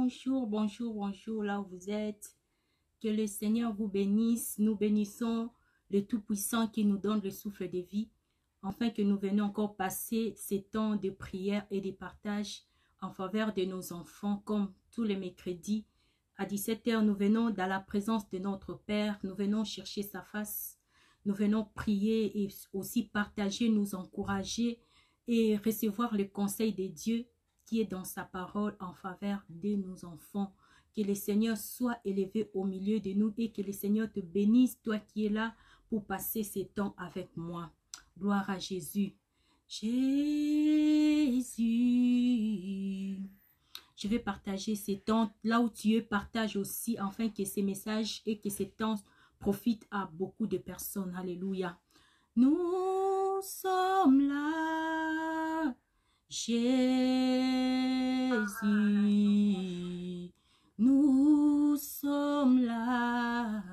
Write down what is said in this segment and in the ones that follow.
bonjour, bonjour, bonjour, là où vous êtes. Que le Seigneur vous bénisse. Nous bénissons le Tout-Puissant qui nous donne le souffle de vie, afin que nous venions encore passer ces temps de prière et de partage en faveur de nos enfants, comme tous les mercredis. À 17 h, nous venons dans la présence de notre Père, nous venons chercher sa face, nous venons prier et aussi partager, nous encourager et recevoir le conseil de Dieu qui est dans sa parole en faveur de nos enfants. Que le Seigneur soit élevé au milieu de nous et que le Seigneur te bénisse, toi qui es là pour passer ces temps avec moi. Gloire à Jésus. Jésus. Je vais partager ces temps. Là où tu es, partage aussi, afin que ces messages et que ces temps profitent à beaucoup de personnes. Alléluia. Nous sommes là. Jésus, nous sommes là.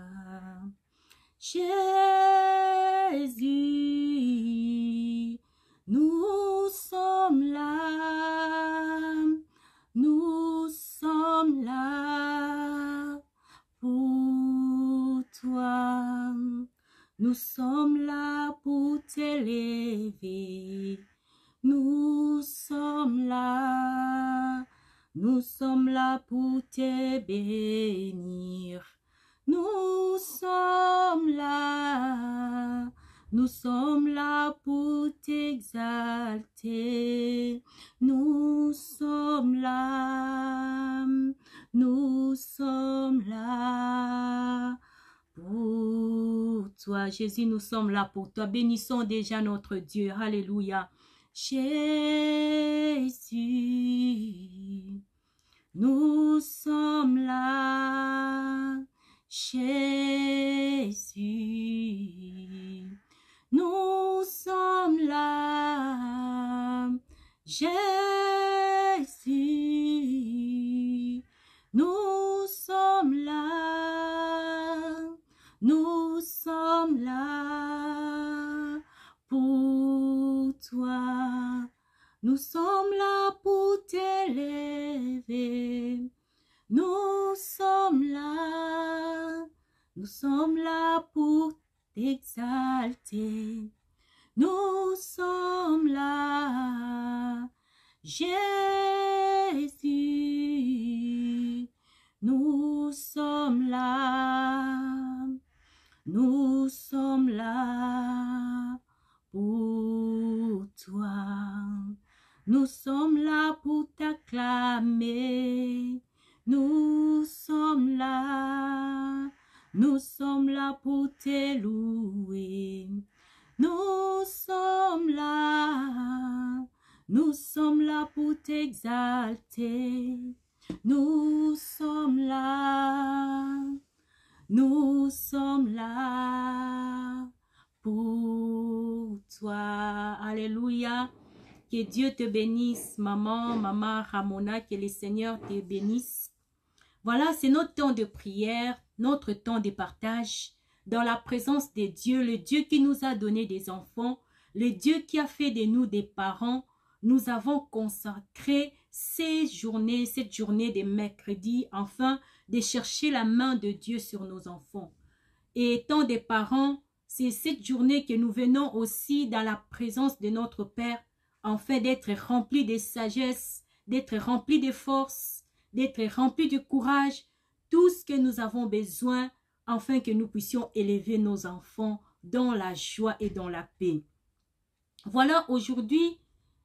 Jésus, nous sommes là. Nous sommes là pour toi. Nous sommes là pour t'élever. Nous sommes là pour te bénir. Nous sommes là pour t'exalter. Nous sommes là pour toi. Jésus, nous sommes là pour toi. Bénissons déjà notre Dieu. Alléluia. Jésus, nous sommes là. Jésus, nous sommes là. Jésus, nous sommes là. Nous sommes là pour toi. Nous sommes là pour t'élever. Nous sommes là pour t'exalter. Nous sommes là, Jésus. Nous sommes là pour toi. Nous sommes là pour t'acclamer. Nous sommes là pour te louer. Nous sommes là pour t'exalter. Nous sommes là pour toi. Alléluia. Que Dieu te bénisse, maman Ramona, que le Seigneur te bénisse. Voilà, c'est notre temps de prière, notre temps de partage, dans la présence de Dieu, le Dieu qui nous a donné des enfants, le Dieu qui a fait de nous des parents. Nous avons consacré cette journée de mercredi, afin de chercher la main de Dieu sur nos enfants. Et étant des parents, c'est cette journée que nous venons aussi dans la présence de notre Père, afin d'être remplis de sagesse, d'être remplis de force, d'être remplis de courage, tout ce que nous avons besoin, afin que nous puissions élever nos enfants dans la joie et dans la paix. Voilà, aujourd'hui,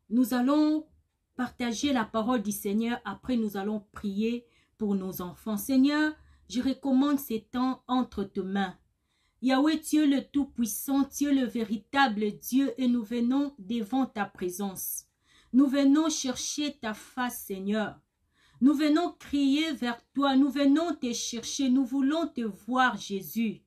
nous allons partager la parole du Seigneur. Après, nous allons prier pour nos enfants. Seigneur, je recommande ces temps entre tes mains. Yahweh, tu es le Tout-Puissant, tu es le véritable Dieu et nous venons devant ta présence. Nous venons chercher ta face, Seigneur. Nous venons crier vers toi, nous venons te chercher, nous voulons te voir, Jésus.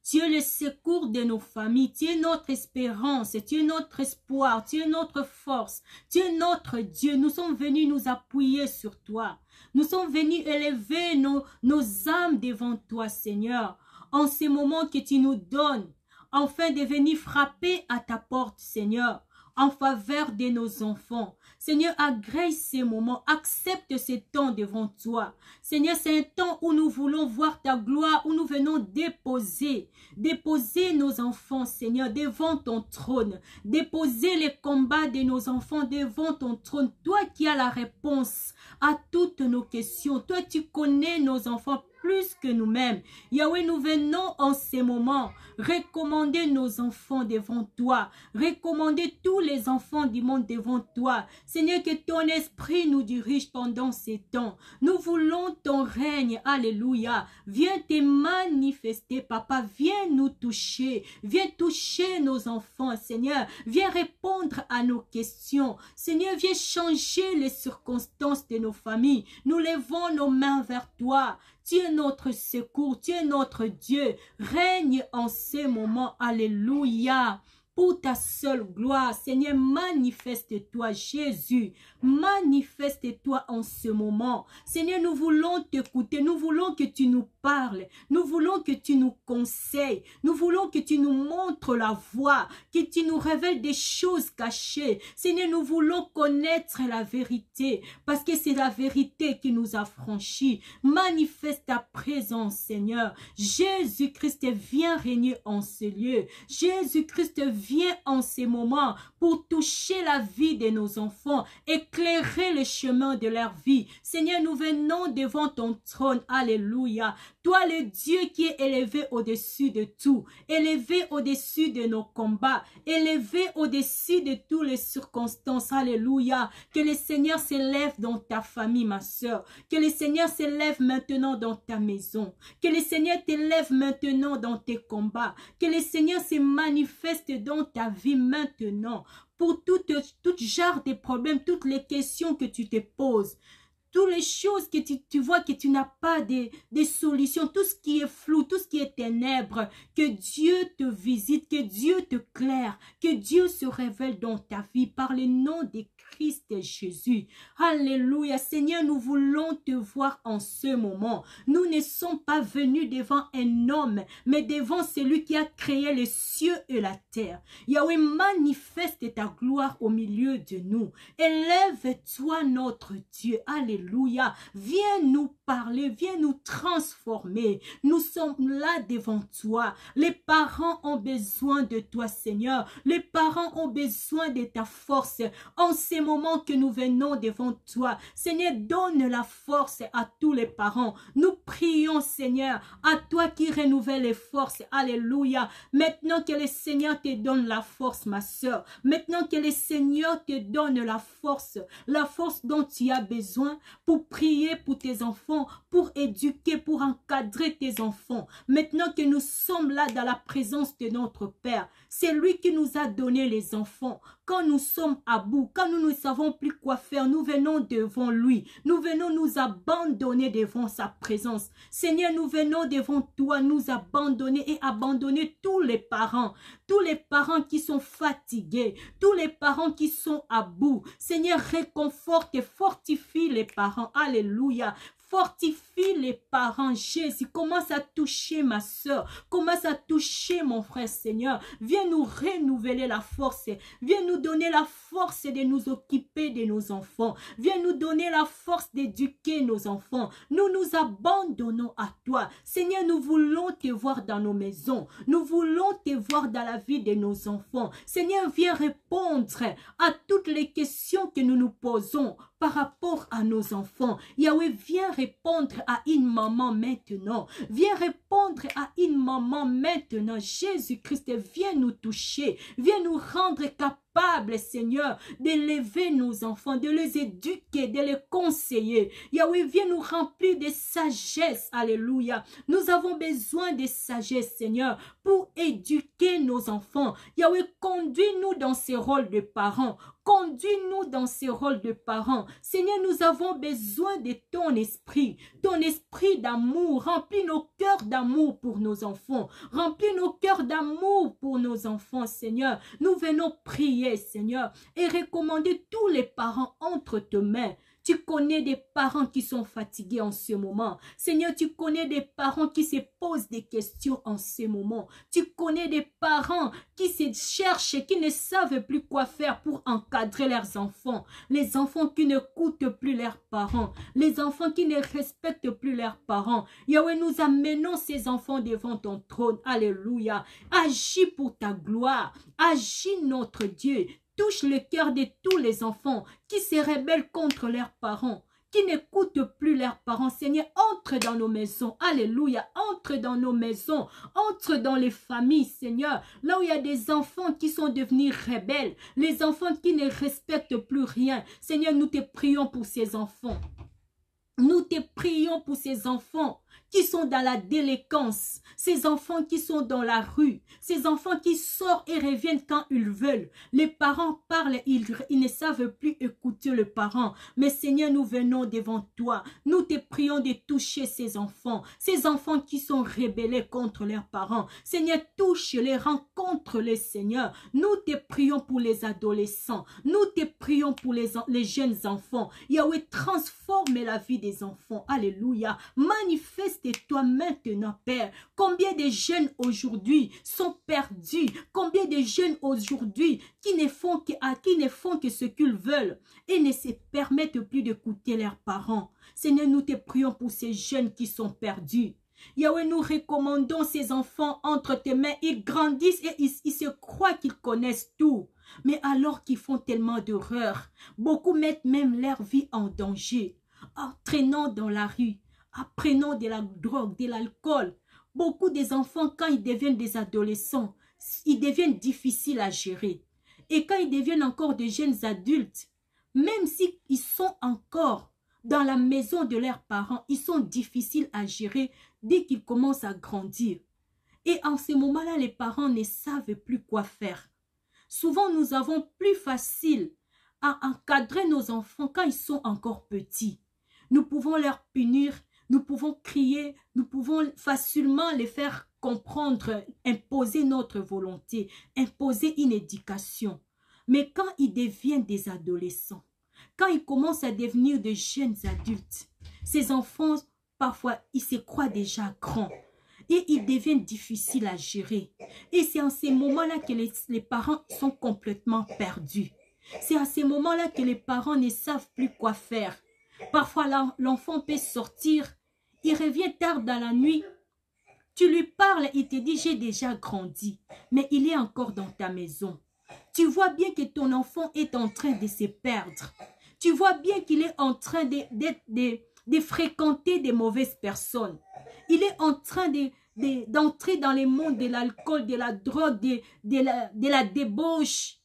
Tu es le secours de nos familles, tu es notre espérance, tu es notre espoir, tu es notre force, tu es notre Dieu. Nous sommes venus nous appuyer sur toi. Nous sommes venus élever nos âmes devant toi, Seigneur, en ces moments que tu nous donnes, afin de venir frapper à ta porte, Seigneur, en faveur de nos enfants. Seigneur, agrée ces moments, accepte ces temps devant toi. Seigneur, c'est un temps où nous voulons voir ta gloire, où nous venons déposer nos enfants, Seigneur, devant ton trône. Déposer les combats de nos enfants devant ton trône. Toi qui as la réponse à toutes nos questions. Toi, tu connais nos enfants plus que nous-mêmes. Yahweh, nous venons en ces moments recommander nos enfants devant toi, recommander tous les enfants du monde devant toi. Seigneur, que ton esprit nous dirige pendant ces temps. Nous voulons ton règne. Alléluia. Viens te manifester, Papa. Viens nous toucher. Viens toucher nos enfants, Seigneur. Viens répondre à nos questions. Seigneur, viens changer les circonstances de nos familles. Nous levons nos mains vers toi. Tu es notre secours, tu es notre Dieu. Règne en ces moments. Alléluia. Pour ta seule gloire, Seigneur, manifeste-toi, Jésus. Manifeste-toi en ce moment. Seigneur, nous voulons t'écouter. Nous voulons que tu nous parles. Nous voulons que tu nous conseilles. Nous voulons que tu nous montres la voie. Que tu nous révèles des choses cachées. Seigneur, nous voulons connaître la vérité. Parce que c'est la vérité qui nous a franchis. Manifeste ta présence, Seigneur. Jésus-Christ, viens régner en ce lieu. Jésus-Christ, viens en ces moments pour toucher la vie de nos enfants, éclairer le chemin de leur vie. Seigneur, nous venons devant ton trône. Alléluia. Toi, le Dieu qui est élevé au-dessus de tout, élevé au-dessus de nos combats, élevé au-dessus de toutes les circonstances. Alléluia. Que le Seigneur s'élève dans ta famille, ma soeur. Que le Seigneur s'élève maintenant dans ta maison. Que le Seigneur t'élève maintenant dans tes combats. Que le Seigneur se manifeste dans ta vie maintenant. Pour tout genre de problèmes, toutes les questions que tu te poses. Toutes les choses que tu vois que tu n'as pas de solutions, tout ce qui est flou, tout ce qui est ténèbres, que Dieu te visite, que Dieu te claire, que Dieu se révèle dans ta vie par le nom de Christ Jésus. Alléluia. Seigneur, nous voulons te voir en ce moment. Nous ne sommes pas venus devant un homme, mais devant celui qui a créé les cieux et la terre. Yahweh, manifeste ta gloire au milieu de nous. Élève-toi, notre Dieu. Alléluia. Viens nous parler, viens nous transformer. Nous sommes là devant toi. Les parents ont besoin de toi, Seigneur. Les parents ont besoin de ta force. En ces moments que nous venons devant toi, Seigneur, donne la force à tous les parents. Nous prions, Seigneur, à toi qui renouvelle les forces. Alléluia. Maintenant que le Seigneur te donne la force, ma soeur. Maintenant que le Seigneur te donne la force dont tu as besoin pour prier pour tes enfants, pour éduquer, pour encadrer tes enfants. Maintenant que nous sommes là dans la présence de notre Père, c'est lui qui nous a donné les enfants. Quand nous sommes à bout, quand nous ne savons plus quoi faire, nous venons devant lui. Nous venons nous abandonner devant sa présence. Seigneur, nous venons devant toi, nous abandonner et abandonner tous les parents qui sont fatigués, tous les parents qui sont à bout. Seigneur, réconforte et fortifie les parents. Alléluia. Fortifie les parents, Jésus. Commence à toucher ma soeur. Commence à toucher mon frère, Seigneur. Viens nous renouveler la force. Viens nous donner la force de nous occuper de nos enfants. Viens nous donner la force d'éduquer nos enfants. Nous nous abandonnons à toi. Seigneur, nous voulons te voir dans nos maisons. Nous voulons te voir dans la vie de nos enfants. Seigneur, viens répondre à toutes les questions que nous nous posons par rapport à nos enfants. Yahweh, viens répondre à une maman maintenant. Viens répondre à une maman maintenant. Jésus-Christ, viens nous toucher. Viens nous rendre capables, Seigneur, d'élever nos enfants, de les éduquer, de les conseiller. Yahweh, viens nous remplir de sagesse. Alléluia. Nous avons besoin de sagesse, Seigneur, pour éduquer nos enfants. Yahweh, conduis-nous dans ces rôles de parents. Conduis-nous dans ces rôles de parents. Seigneur, nous avons besoin de ton esprit d'amour. Remplis nos cœurs d'amour pour nos enfants. Remplis nos cœurs d'amour pour nos enfants, Seigneur. Nous venons prier, Seigneur, et recommander tous les parents entre tes mains. Tu connais des parents qui sont fatigués en ce moment. Seigneur, tu connais des parents qui se posent des questions en ce moment. Tu connais des parents qui se cherchent et qui ne savent plus quoi faire pour encadrer leurs enfants. Les enfants qui n'écoutent plus leurs parents. Les enfants qui ne respectent plus leurs parents. Yahweh, nous amenons ces enfants devant ton trône. Alléluia. Agis pour ta gloire. Agis, notre Dieu. Touche le cœur de tous les enfants qui se rebellent contre leurs parents, qui n'écoutent plus leurs parents. Seigneur, entre dans nos maisons. Alléluia. Entre dans nos maisons. Entre dans les familles, Seigneur. Là où il y a des enfants qui sont devenus rebelles. Les enfants qui ne respectent plus rien. Seigneur, nous te prions pour ces enfants. Nous te prions pour ces enfants qui sont dans la délinquance, ces enfants qui sont dans la rue, ces enfants qui sortent et reviennent quand ils veulent. Les parents parlent, ils ne savent plus écouter le parent. Mais Seigneur, nous venons devant toi. Nous te prions de toucher ces enfants qui sont rebellés contre leurs parents. Seigneur, touche-les, rencontre-les, Seigneur. Nous te prions pour les adolescents. Nous te prions pour les jeunes enfants. Yahweh, transforme la vie des enfants. Alléluia. Manifeste-toi maintenant, Père. Combien de jeunes aujourd'hui sont perdus? Combien de jeunes aujourd'hui qui ne font que ce qu'ils veulent et ne se permettent plus d'écouter leurs parents? Seigneur, nous te prions pour ces jeunes qui sont perdus. Yahweh, nous recommandons ces enfants entre tes mains. Ils grandissent et ils se croient qu'ils connaissent tout. Mais alors qu'ils font tellement d'erreurs, beaucoup mettent même leur vie en danger, en traînant dans la rue, en prenant de la drogue, de l'alcool. Beaucoup des enfants, quand ils deviennent des adolescents, ils deviennent difficiles à gérer. Et quand ils deviennent encore de jeunes adultes, même s'ils sont encore dans la maison de leurs parents, ils sont difficiles à gérer dès qu'ils commencent à grandir. Et en ce moment-là, les parents ne savent plus quoi faire. Souvent, nous avons plus facile à encadrer nos enfants quand ils sont encore petits. Nous pouvons leur punir, nous pouvons crier, nous pouvons facilement les faire comprendre, imposer notre volonté, imposer une éducation. Mais quand ils deviennent des adolescents, quand ils commencent à devenir de jeunes adultes, ces enfants, parfois, ils se croient déjà grands. Et ils deviennent difficiles à gérer. Et c'est en ces moments-là que les parents sont complètement perdus. C'est à ces moments-là que les parents ne savent plus quoi faire. Parfois, l'enfant peut sortir, il revient tard dans la nuit. Tu lui parles, il te dit, j'ai déjà grandi, mais il est encore dans ta maison. Tu vois bien que ton enfant est en train de se perdre. Tu vois bien qu'il est en train de fréquenter des mauvaises personnes. Il est en train d'entrer dans le monde de l'alcool, de la drogue, de la débauche.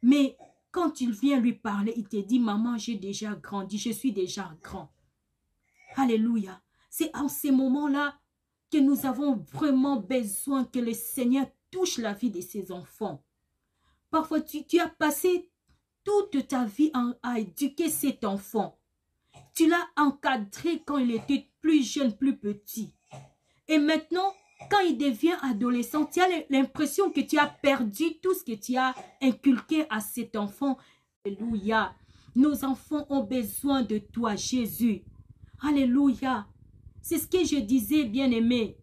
Mais quand tu viens lui parler, il te dit, maman, j'ai déjà grandi, je suis déjà grand. Alléluia. C'est en ces moments-là que nous avons vraiment besoin que le Seigneur touche la vie de ses enfants. Parfois, tu as passé toute ta vie à éduquer cet enfant. Tu l'as encadré quand il était plus jeune, plus petit. Et maintenant, quand il devient adolescent, tu as l'impression que tu as perdu tout ce que tu as inculqué à cet enfant. Alléluia. Nos enfants ont besoin de toi, Jésus. Alléluia. C'est ce que je disais, bien-aimé.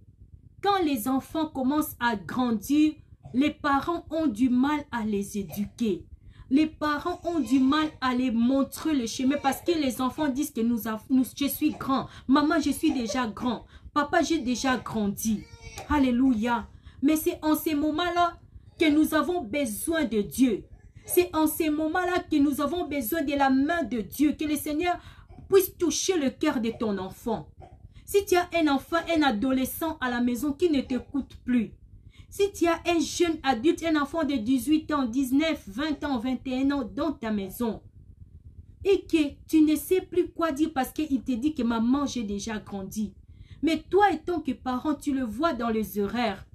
Quand les enfants commencent à grandir, les parents ont du mal à les éduquer. Les parents ont du mal à les montrer le chemin parce que les enfants disent que je suis grand. Maman, je suis déjà grand. Papa, j'ai déjà grandi. Alléluia. Mais c'est en ces moments-là que nous avons besoin de Dieu. C'est en ces moments-là que nous avons besoin de la main de Dieu. Que le Seigneur puisse toucher le cœur de ton enfant. Si tu as un enfant, un adolescent à la maison qui ne t'écoute plus. Si tu as un jeune adulte, un enfant de 18 ans, 19, 20 ans, 21 ans dans ta maison et que tu ne sais plus quoi dire parce qu'il te dit que maman, j'ai déjà grandi. Mais toi, étant que parent, tu le vois dans les horaires.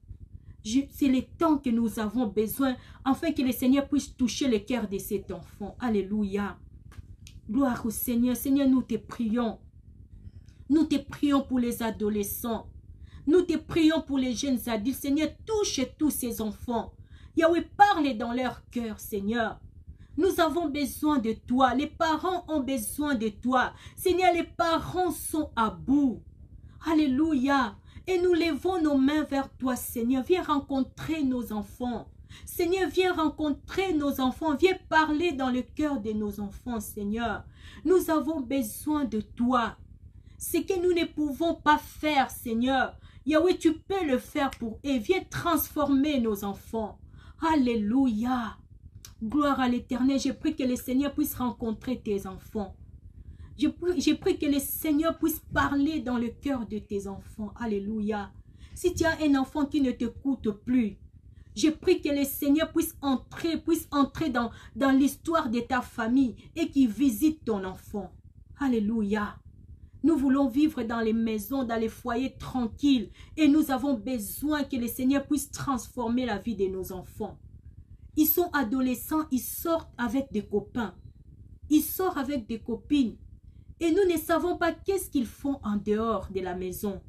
C'est le temps que nous avons besoin afin que le Seigneur puisse toucher le cœur de cet enfant. Alléluia. Gloire au Seigneur. Seigneur, nous te prions. Nous te prions pour les adolescents. Nous te prions pour les jeunes adultes. Seigneur, touche tous ces enfants. Yahweh, parle dans leur cœur, Seigneur. Nous avons besoin de toi. Les parents ont besoin de toi. Seigneur, les parents sont à bout. Alléluia. Et nous levons nos mains vers toi, Seigneur. Viens rencontrer nos enfants. Seigneur, viens rencontrer nos enfants. Viens parler dans le cœur de nos enfants, Seigneur. Nous avons besoin de toi. Ce que nous ne pouvons pas faire, Seigneur. Yahweh, tu peux le faire pour eux. Viens transformer nos enfants. Alléluia. Gloire à l'Éternel. Je prie que le Seigneur puisse rencontrer tes enfants. Je prie que le Seigneur puisse parler dans le cœur de tes enfants. Alléluia. Si tu as un enfant qui ne t'écoute plus, je prie que le Seigneur puisse entrer dans l'histoire de ta famille et qu'il visite ton enfant. Alléluia. Nous voulons vivre dans les maisons, dans les foyers tranquilles. Et nous avons besoin que le Seigneur puisse transformer la vie de nos enfants. Ils sont adolescents, ils sortent avec des copains. Ils sortent avec des copines. Et nous ne savons pas qu'est-ce qu'ils font en dehors de la maison.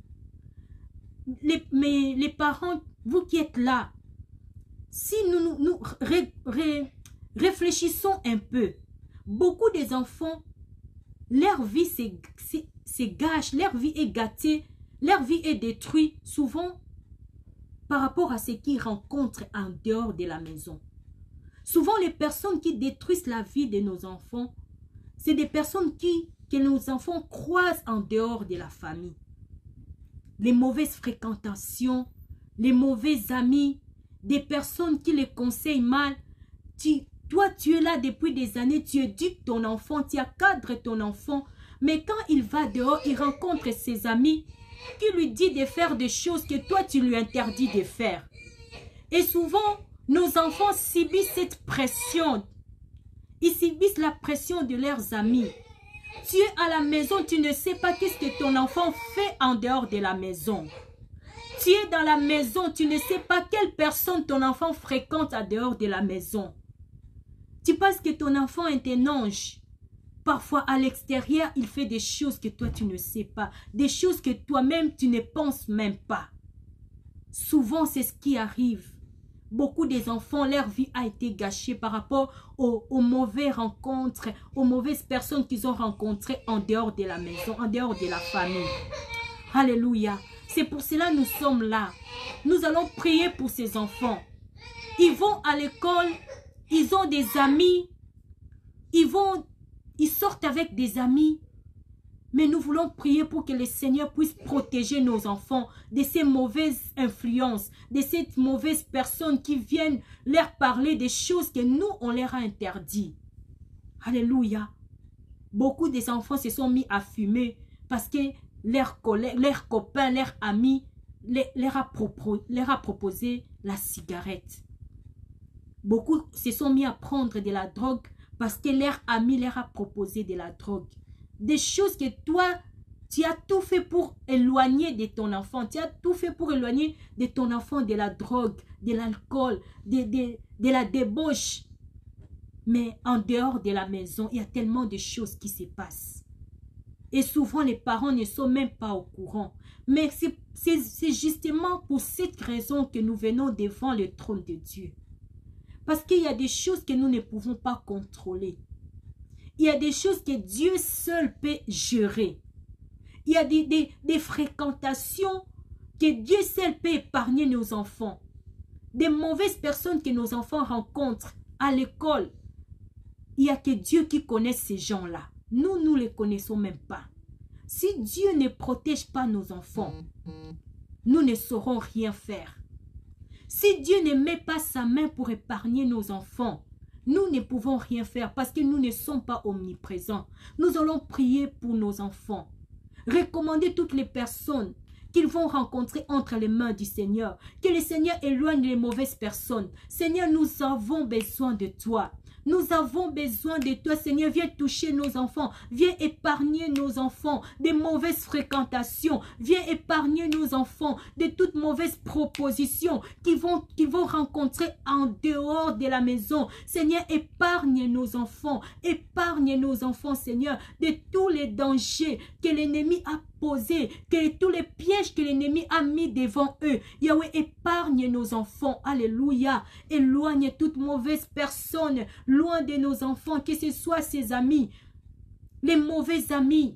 Mais les parents, vous qui êtes là, si nous réfléchissons un peu, beaucoup des enfants, leur vie se gâche, leur vie est gâtée, leur vie est détruite souvent par rapport à ce qu'ils rencontrent en dehors de la maison. Souvent, les personnes qui détruisent la vie de nos enfants, c'est des personnes que nos enfants croisent en dehors de la famille. Les mauvaises fréquentations, les mauvais amis, des personnes qui les conseillent mal. Toi, tu es là depuis des années, tu éduques ton enfant, tu encadres ton enfant. Mais quand il va dehors, il rencontre ses amis qui lui disent de faire des choses que toi, tu lui interdis de faire. Et souvent, nos enfants subissent cette pression. Ils subissent la pression de leurs amis. Tu es à la maison, tu ne sais pas qu'est-ce que ton enfant fait en dehors de la maison. Tu es dans la maison, tu ne sais pas quelle personne ton enfant fréquente en dehors de la maison. Tu penses que ton enfant est un ange. Parfois, à l'extérieur, il fait des choses que toi, tu ne sais pas. Des choses que toi-même, tu ne penses même pas. Souvent, c'est ce qui arrive. Beaucoup des enfants, leur vie a été gâchée par rapport aux mauvaises rencontres, aux mauvaises personnes qu'ils ont rencontrées en dehors de la maison, en dehors de la famille. Alléluia. C'est pour cela que nous sommes là. Nous allons prier pour ces enfants. Ils vont à l'école, ils ont des amis, ils sortent avec des amis. Mais nous voulons prier pour que le Seigneur puisse protéger nos enfants de ces mauvaises influences, de ces mauvaises personnes qui viennent leur parler des choses que nous, on leur a interdites. Alléluia. Beaucoup des enfants se sont mis à fumer parce que leurs collègues, leurs copains, leurs amis leur a proposé la cigarette. Beaucoup se sont mis à prendre de la drogue parce que leur ami leur a proposé de la drogue. Des choses que toi, tu as tout fait pour éloigner de ton enfant. Tu as tout fait pour éloigner de ton enfant de la drogue, de l'alcool, de la débauche. Mais en dehors de la maison, il y a tellement de choses qui se passent. Et souvent, les parents ne sont même pas au courant. Mais c'est justement pour cette raison que nous venons devant le trône de Dieu. Parce qu'il y a des choses que nous ne pouvons pas contrôler. Il y a des choses que Dieu seul peut gérer. Il y a des fréquentations que Dieu seul peut épargner nos enfants. Des mauvaises personnes que nos enfants rencontrent à l'école. Il n'y a que Dieu qui connaît ces gens-là. Nous ne les connaissons même pas. Si Dieu ne protège pas nos enfants, nous ne saurons rien faire. Si Dieu ne met pas sa main pour épargner nos enfants, nous ne pouvons rien faire parce que nous ne sommes pas omniprésents. Nous allons prier pour nos enfants. Recommander toutes les personnes qu'ils vont rencontrer entre les mains du Seigneur. Que le Seigneur éloigne les mauvaises personnes. Seigneur, nous avons besoin de toi. Nous avons besoin de toi, Seigneur. Viens toucher nos enfants. Viens épargner nos enfants des mauvaises fréquentations. Viens épargner nos enfants de toutes mauvaises propositions qu'ils vont rencontrer en dehors de la maison. Seigneur, épargne nos enfants. Épargne nos enfants, Seigneur, de tous les dangers que l'ennemi a opposés, que tous les pièges que l'ennemi a mis devant eux, Yahweh, épargne nos enfants. Alléluia. Éloigne toute mauvaise personne loin de nos enfants, que ce soit ses amis, les mauvais amis,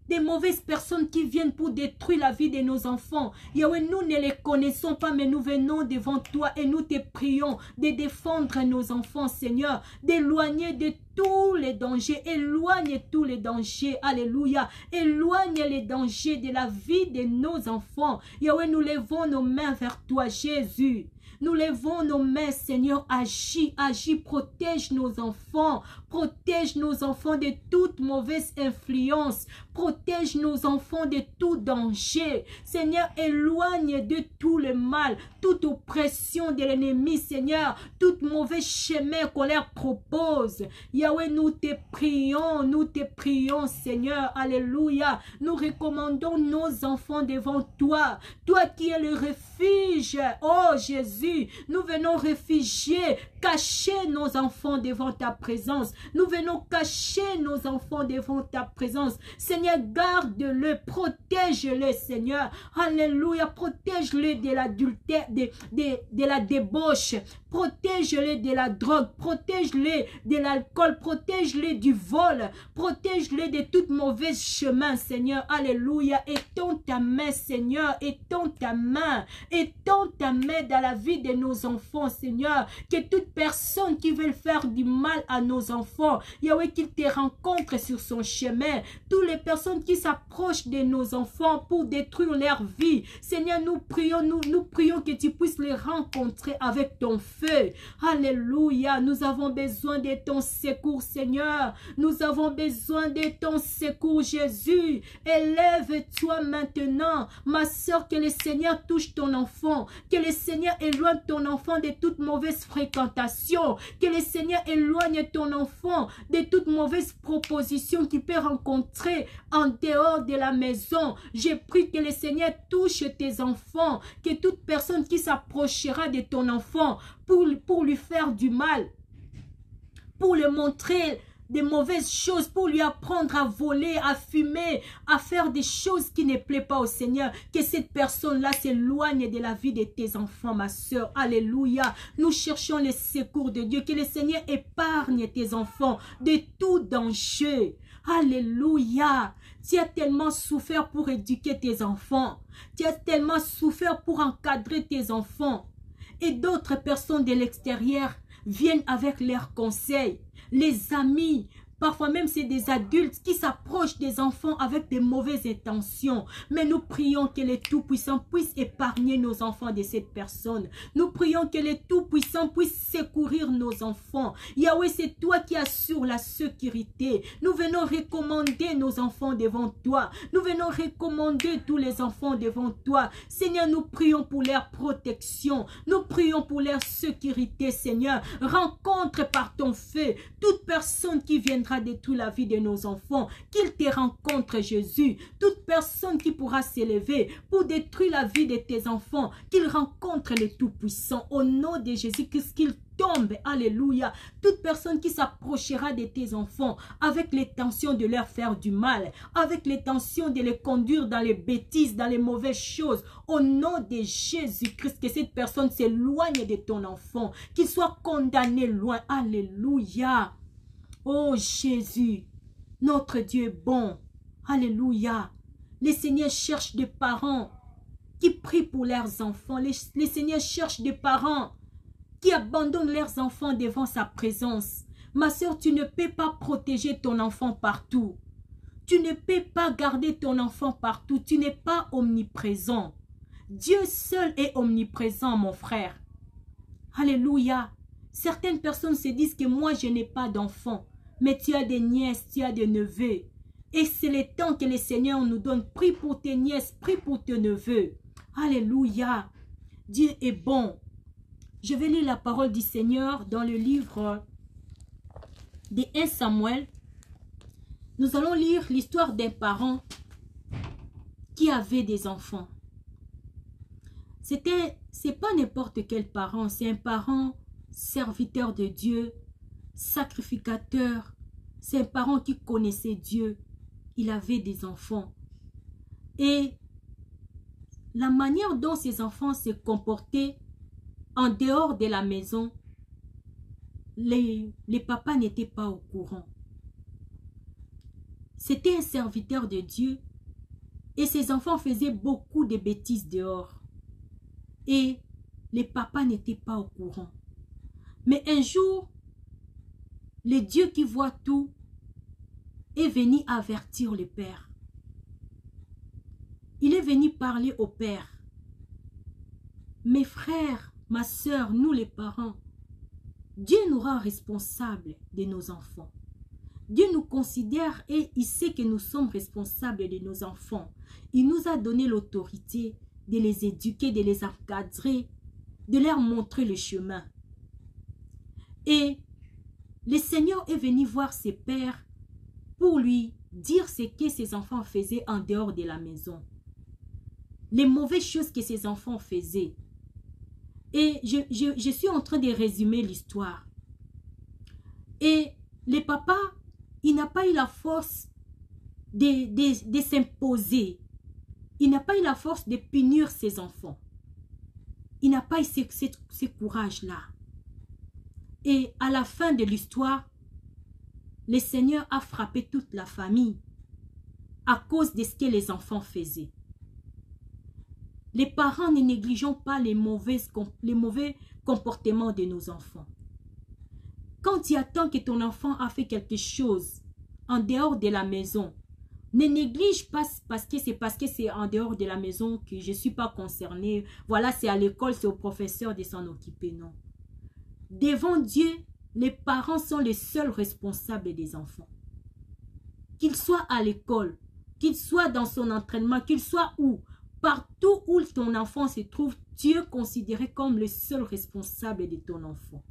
des mauvaises personnes qui viennent pour détruire la vie de nos enfants. Yahweh, nous ne les connaissons pas, mais nous venons devant toi et nous te prions de défendre nos enfants, Seigneur, d'éloigner de tous les dangers, éloigne tous les dangers, alléluia, éloigne les dangers de la vie de nos enfants. Yahweh, nous levons nos mains vers toi, Jésus. Nous levons nos mains, Seigneur, agis, agis, protège nos enfants de toute mauvaise influence, protège nos enfants de tout danger. Seigneur, éloigne de tout le mal, toute oppression de l'ennemi, Seigneur, tout mauvais chemin qu'on leur propose. Yahweh, nous te prions, Seigneur, alléluia. Nous recommandons nos enfants devant toi, toi qui es le refuge, oh Jésus. Nous venons réfugier, cacher nos enfants devant ta présence. Nous venons cacher nos enfants devant ta présence. Seigneur, garde-le, protège-le, Seigneur. Alléluia, protège-le de l'adultère, de la débauche. Protège-les de la drogue, protège-les de l'alcool, protège-les du vol, protège-les de tout mauvais chemin, Seigneur. Alléluia. Étends ta main, Seigneur, étends ta main dans la vie de nos enfants, Seigneur. Que toute personne qui veut faire du mal à nos enfants, Yahweh, qu'il te rencontre sur son chemin. Toutes les personnes qui s'approchent de nos enfants pour détruire leur vie, Seigneur, nous prions que tu puisses les rencontrer avec ton feu. Alléluia, nous avons besoin de ton secours, Seigneur. Nous avons besoin de ton secours, Jésus. Élève-toi maintenant, ma soeur, que le Seigneur touche ton enfant, que le Seigneur éloigne ton enfant de toute mauvaise fréquentation, que le Seigneur éloigne ton enfant de toute mauvaise proposition qu'il peut rencontrer en dehors de la maison. Je prie que le Seigneur touche tes enfants, que toute personne qui s'approchera de ton enfant pour lui faire du mal, pour lui montrer des mauvaises choses, pour lui apprendre à voler, à fumer, à faire des choses qui ne plaisent pas au Seigneur, que cette personne-là s'éloigne de la vie de tes enfants, ma soeur. Alléluia. Nous cherchons le secours de Dieu, que le Seigneur épargne tes enfants de tout danger. Alléluia. Tu as tellement souffert pour éduquer tes enfants. Tu as tellement souffert pour encadrer tes enfants. Et d'autres personnes de l'extérieur viennent avec leurs conseils. Les amis, parfois même c'est des adultes qui s'approchent des enfants avec de mauvaises intentions. Mais nous prions que le Tout-Puissant puisse épargner nos enfants de cette personne. Nous prions que le Tout-Puissant puisse secourir nos enfants. Yahweh, c'est toi qui assures la sécurité. Nous venons recommander nos enfants devant toi. Nous venons recommander tous les enfants devant toi. Seigneur, nous prions pour leur protection. Nous prions pour leur sécurité, Seigneur. Rencontre par ton feu toute personne qui viendra détruire la vie de nos enfants, qu'il te rencontre, Jésus. Toute personne qui pourra s'élever pour détruire la vie de tes enfants, qu'il rencontre le Tout-Puissant. Au nom de Jésus-Christ, qu'il tombe, alléluia. Toute personne qui s'approchera de tes enfants avec l'intention de leur faire du mal, avec l'intention de les conduire dans les bêtises, dans les mauvaises choses, au nom de Jésus-Christ, que cette personne s'éloigne de ton enfant, qu'il soit condamné loin, alléluia. Oh Jésus, notre Dieu est bon, alléluia. Les Seigneurs cherchent des parents qui prient pour leurs enfants. Les Seigneurs cherchent des parents qui abandonnent leurs enfants devant sa présence. Ma soeur, tu ne peux pas protéger ton enfant partout. Tu ne peux pas garder ton enfant partout. Tu n'es pas omniprésent. Dieu seul est omniprésent, mon frère. Alléluia. Certaines personnes se disent que moi, je n'ai pas d'enfant. Mais tu as des nièces, tu as des neveux. Et c'est le temps que le Seigneur nous donne. Prie pour tes nièces, prie pour tes neveux. Alléluia. Dieu est bon. Je vais lire la parole du Seigneur dans le livre de 1 Samuel. Nous allons lire l'histoire d'un parent qui avait des enfants. C'est pas n'importe quel parent, c'est un parent serviteur de Dieu, sacrificateur. C'est un parent qui connaissait Dieu. Il avait des enfants. Et la manière dont ces enfants se comportaient en dehors de la maison, les papas n'étaient pas au courant. C'était un serviteur de Dieu et ses enfants faisaient beaucoup de bêtises dehors. Et les papas n'étaient pas au courant. Mais un jour, le Dieu qui voit tout est venu avertir le père. Il est venu parler au père. Mes frères, ma soeur, nous les parents, Dieu nous rend responsables de nos enfants. Dieu nous considère et il sait que nous sommes responsables de nos enfants. Il nous a donné l'autorité de les éduquer, de les encadrer, de leur montrer le chemin. Et le Seigneur est venu voir ses pères pour lui dire ce que ses enfants faisaient en dehors de la maison. Les mauvaises choses que ses enfants faisaient. Et je suis en train de résumer l'histoire. Et le papa, il n'a pas eu la force de s'imposer. Il n'a pas eu la force de punir ses enfants. Il n'a pas eu ce courage-là. Et à la fin de l'histoire, le Seigneur a frappé toute la famille à cause de ce que les enfants faisaient. Les parents ne négligeons pas les mauvais comportements de nos enfants. Quand tu attends que ton enfant a fait quelque chose en dehors de la maison, ne néglige pas parce que c'est en dehors de la maison que je ne suis pas concernée. Voilà, c'est à l'école, c'est au professeur de s'en occuper. Non. Devant Dieu, les parents sont les seuls responsables des enfants. Qu'ils soient à l'école, qu'ils soient dans son entraînement, qu'ils soient où, partout où ton enfant se trouve, Dieu est considéré comme le seul responsable de ton enfant.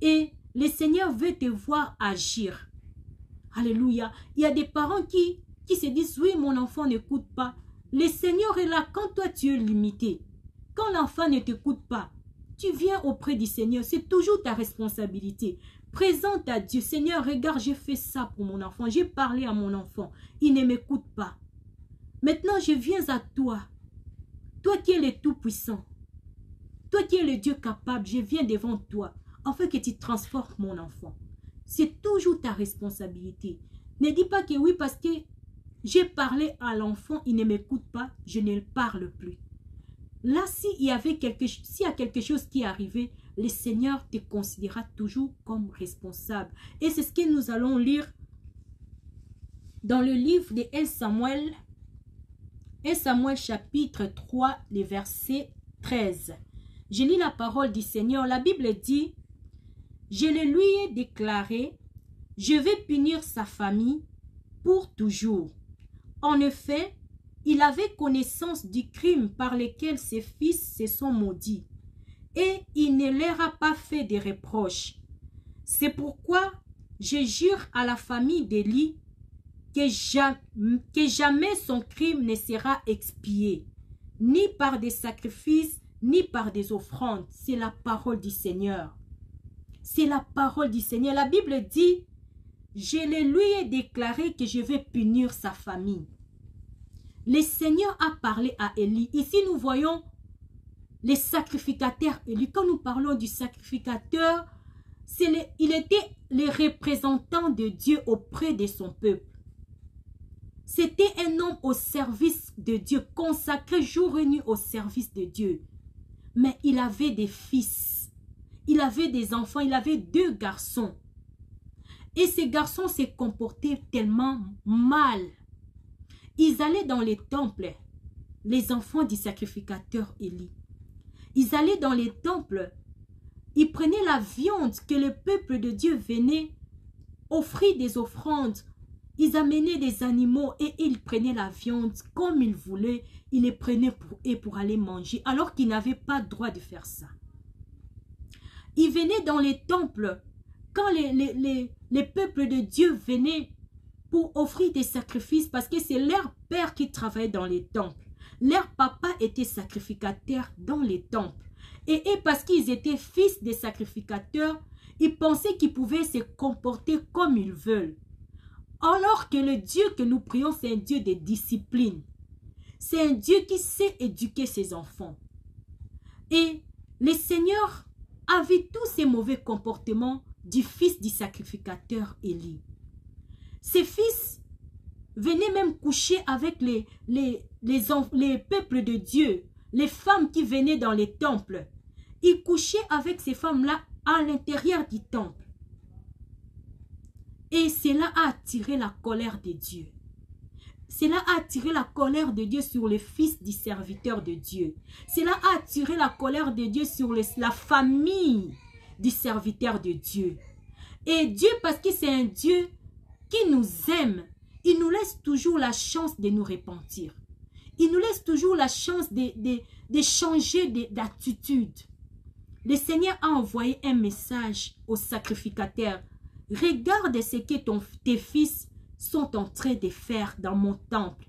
Et le Seigneur veut te voir agir. Alléluia. Il y a des parents qui se disent, oui, mon enfant n'écoute pas. Le Seigneur est là quand toi tu es limité. Quand l'enfant ne t'écoute pas, tu viens auprès du Seigneur. C'est toujours ta responsabilité. Présente à Dieu. Seigneur, regarde, j'ai fait ça pour mon enfant. J'ai parlé à mon enfant. Il ne m'écoute pas. Maintenant, je viens à toi. Toi qui es le Tout-Puissant. Toi qui es le Dieu capable. Je viens devant toi. Afin que tu transformes mon enfant. C'est toujours ta responsabilité. Ne dis pas que oui, parce que j'ai parlé à l'enfant, il ne m'écoute pas, je ne parle plus. Là, s'il y a quelque chose qui est arrivé, le Seigneur te considérera toujours comme responsable. Et c'est ce que nous allons lire dans le livre de 1 Samuel. 1 Samuel chapitre 3, le verset 13. Je lis la parole du Seigneur. La Bible dit, je le lui ai déclaré, je vais punir sa famille pour toujours. En effet, il avait connaissance du crime par lequel ses fils se sont maudits, et il ne leur a pas fait de reproches. C'est pourquoi je jure à la famille d'Élie que jamais son crime ne sera expié, ni par des sacrifices, ni par des offrandes. C'est la parole du Seigneur. C'est la parole du Seigneur. La Bible dit, je le lui ai déclaré que je vais punir sa famille. Le Seigneur a parlé à Élie. Ici, nous voyons les sacrificateurs Élie. Quand nous parlons du sacrificateur, il était le représentant de Dieu auprès de son peuple. C'était un homme au service de Dieu, consacré jour et nuit au service de Dieu. Mais il avait des fils. Il avait des enfants, il avait 2 garçons. Et ces garçons se comportaient tellement mal. Ils allaient dans les temples, les enfants du sacrificateur Élie. Ils allaient dans les temples, ils prenaient la viande que le peuple de Dieu venait offrir des offrandes. Ils amenaient des animaux et ils prenaient la viande comme ils voulaient. Ils les prenaient pour aller manger alors qu'ils n'avaient pas le droit de faire ça. Ils venaient dans les temples quand les peuples de Dieu venaient pour offrir des sacrifices parce que c'est leur père qui travaillait dans les temples. Leur papa était sacrificateur dans les temples. Et parce qu'ils étaient fils des sacrificateurs, ils pensaient qu'ils pouvaient se comporter comme ils veulent. Alors que le Dieu que nous prions, c'est un Dieu de discipline. c'est un Dieu qui sait éduquer ses enfants. Et le Seigneur a vu tous ces mauvais comportements du fils du sacrificateur Élie. Ces fils venaient même coucher avec les peuples de Dieu, les femmes qui venaient dans les temples. Ils couchaient avec ces femmes-là à l'intérieur du temple. Et cela a attiré la colère de Dieu. Cela a attiré la colère de Dieu sur le fils du serviteur de Dieu. Cela a attiré la colère de Dieu sur la famille du serviteur de Dieu. Et Dieu, parce que c'est un Dieu qui nous aime, il nous laisse toujours la chance de nous repentir. Il nous laisse toujours la chance de changer d'attitude. Le Seigneur a envoyé un message au sacrificateur. Regarde ce que tes fils sont en train de faire dans mon temple.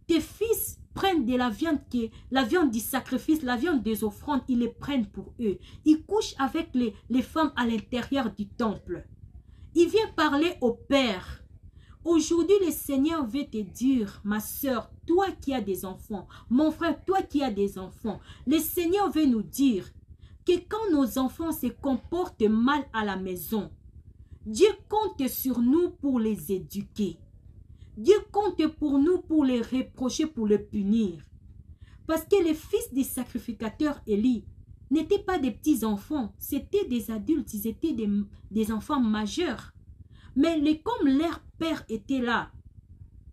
Tes fils prennent de la viande du sacrifice, la viande des offrandes, ils les prennent pour eux. Ils couchent avec les femmes à l'intérieur du temple. Il vient parler au Père. Aujourd'hui, le Seigneur veut te dire, ma soeur, toi qui as des enfants, mon frère, toi qui as des enfants, le Seigneur veut nous dire que quand nos enfants se comportent mal à la maison, Dieu compte sur nous pour les éduquer. Dieu compte pour nous pour les reprocher, pour les punir. Parce que les fils des sacrificateurs Élie n'étaient pas des petits enfants, c'était des adultes, ils étaient des enfants majeurs. Mais comme leur père était là,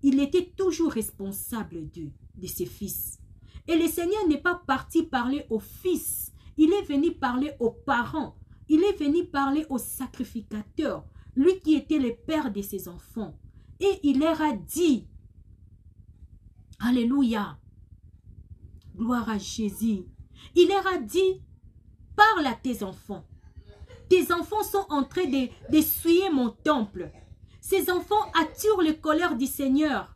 il était toujours responsable de ses fils. Et le Seigneur n'est pas parti parler aux fils, il est venu parler aux parents, il est venu parler aux sacrificateurs, lui qui était le père de ses enfants. Et il leur a dit, alléluia, gloire à Jésus, il leur a dit, parle à tes enfants. Tes enfants sont en train d'essuyer mon temple. Ces enfants attirent la colère du Seigneur.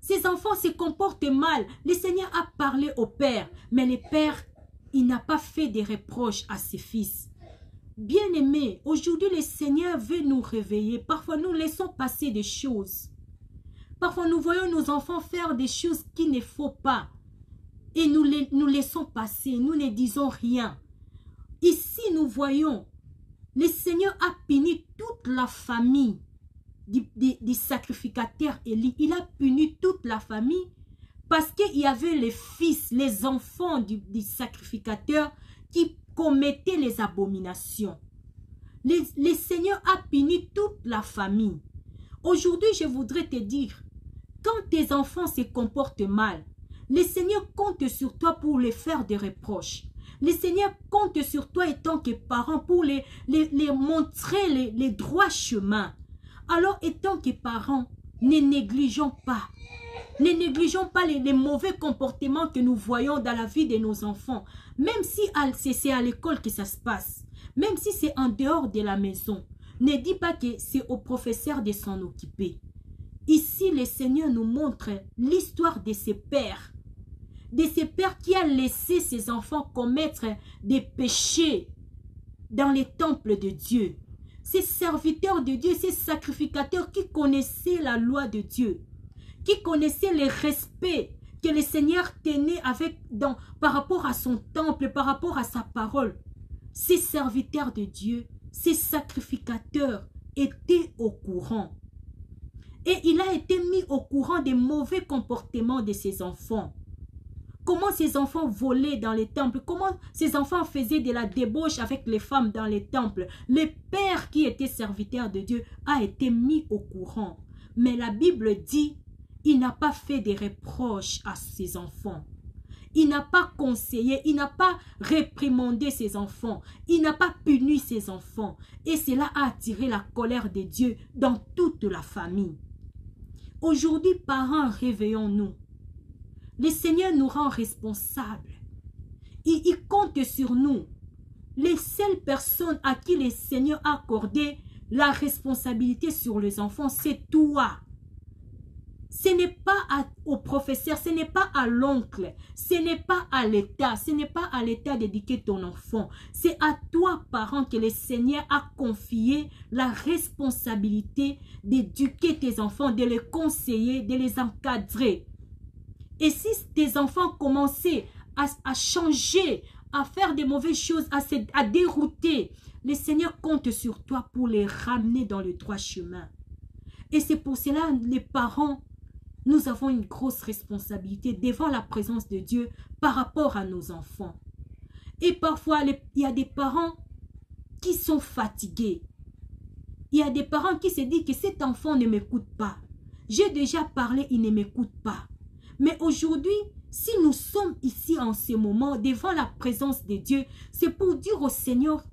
Ces enfants se comportent mal. Le Seigneur a parlé au Père, mais le Père, il n'a pas fait de reproches à ses fils. Bien-aimés, aujourd'hui le Seigneur veut nous réveiller. Parfois nous laissons passer des choses. Parfois nous voyons nos enfants faire des choses qu'il ne faut pas. Et nous laissons passer, nous ne disons rien. Ici nous voyons, le Seigneur a puni toute la famille du sacrificateur Élie. Il a puni toute la famille parce qu'il y avait les fils, les enfants du sacrificateur qui commettaient les abominations. Le Seigneur a puni toute la famille. Aujourd'hui, je voudrais te dire, quand tes enfants se comportent mal, le Seigneur compte sur toi pour les faire des reproches. Le Seigneur compte sur toi en tant que parent pour les montrer les droits chemins. Alors, en tant que parents, ne négligeons pas. Ne négligeons pas les mauvais comportements que nous voyons dans la vie de nos enfants. Même si c'est à l'école que ça se passe. Même si c'est en dehors de la maison. Ne dis pas que c'est au professeur de s'en occuper. Ici, le Seigneur nous montre l'histoire de ses pères. De ses pères qui a laissé ses enfants commettre des péchés dans les temples de Dieu. Ces serviteurs de Dieu, ces sacrificateurs qui connaissaient la loi de Dieu, qui connaissaient le respect que le Seigneur tenait par rapport à son temple, par rapport à sa parole. Ces serviteurs de Dieu, ces sacrificateurs étaient au courant. Et il a été mis au courant des mauvais comportements de ses enfants. Comment ces enfants volaient dans les temples, comment ces enfants faisaient de la débauche avec les femmes dans les temples. Le père qui était serviteur de Dieu a été mis au courant. Mais la Bible dit, il n'a pas fait de reproches à ses enfants. Il n'a pas conseillé, il n'a pas réprimandé ses enfants. Il n'a pas puni ses enfants. Et cela a attiré la colère de Dieu dans toute la famille. Aujourd'hui, parents, réveillons-nous. Le Seigneur nous rend responsables. Il compte sur nous. Les seules personnes à qui le Seigneur a accordé la responsabilité sur les enfants, c'est toi. Ce n'est pas au professeur, ce n'est pas à l'oncle, ce n'est pas à l'État, ce n'est pas à l'État d'éduquer ton enfant. C'est à toi, parent, que le Seigneur a confié la responsabilité d'éduquer tes enfants, de les conseiller, de les encadrer. Et si tes enfants commençaient à changer, à faire des mauvaises choses, à dérouter, le Seigneur compte sur toi pour les ramener dans le droit chemin. Et c'est pour cela, les parents, nous avons une grosse responsabilité devant la présence de Dieu par rapport à nos enfants. Et parfois, il y a des parents qui sont fatigués. Il y a des parents qui se disent que cet enfant ne m'écoute pas. J'ai déjà parlé, il ne m'écoute pas. Mais aujourd'hui, si nous sommes ici en ce moment, devant la présence de Dieu, c'est pour dire au Seigneur,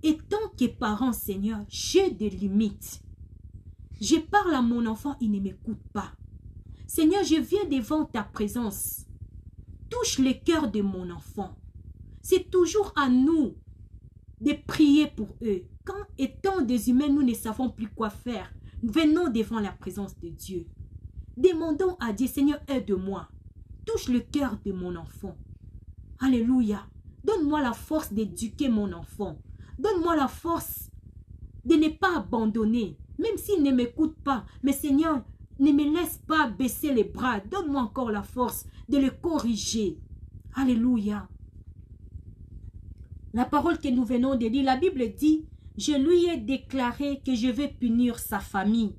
et tant que parent, Seigneur, j'ai des limites. Je parle à mon enfant, il ne m'écoute pas. Seigneur, je viens devant ta présence. Touche le cœur de mon enfant. C'est toujours à nous de prier pour eux. Quand étant des humains, nous ne savons plus quoi faire, venons devant la présence de Dieu. Demandons à Dieu, Seigneur, aide-moi. Touche le cœur de mon enfant. Alléluia. Donne-moi la force d'éduquer mon enfant. Donne-moi la force de ne pas abandonner, même s'il ne m'écoute pas. Mais Seigneur, ne me laisse pas baisser les bras. Donne-moi encore la force de le corriger. Alléluia. La parole que nous venons de lire, la Bible dit, je lui ai déclaré que je vais punir sa famille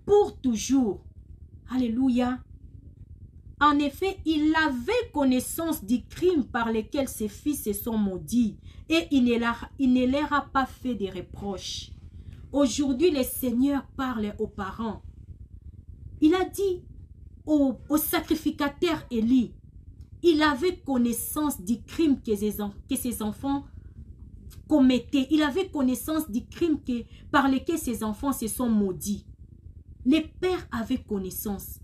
pour toujours. Alléluia. En effet, il avait connaissance du crime par lequel ses fils se sont maudits et il ne leur a pas fait de reproches. Aujourd'hui, le Seigneur parle aux parents. Il a dit au sacrificateur Élie, il avait connaissance du crime que ses enfants commettaient. Il avait connaissance du crime par lequel ses enfants se sont maudits. Les pères avaient connaissance.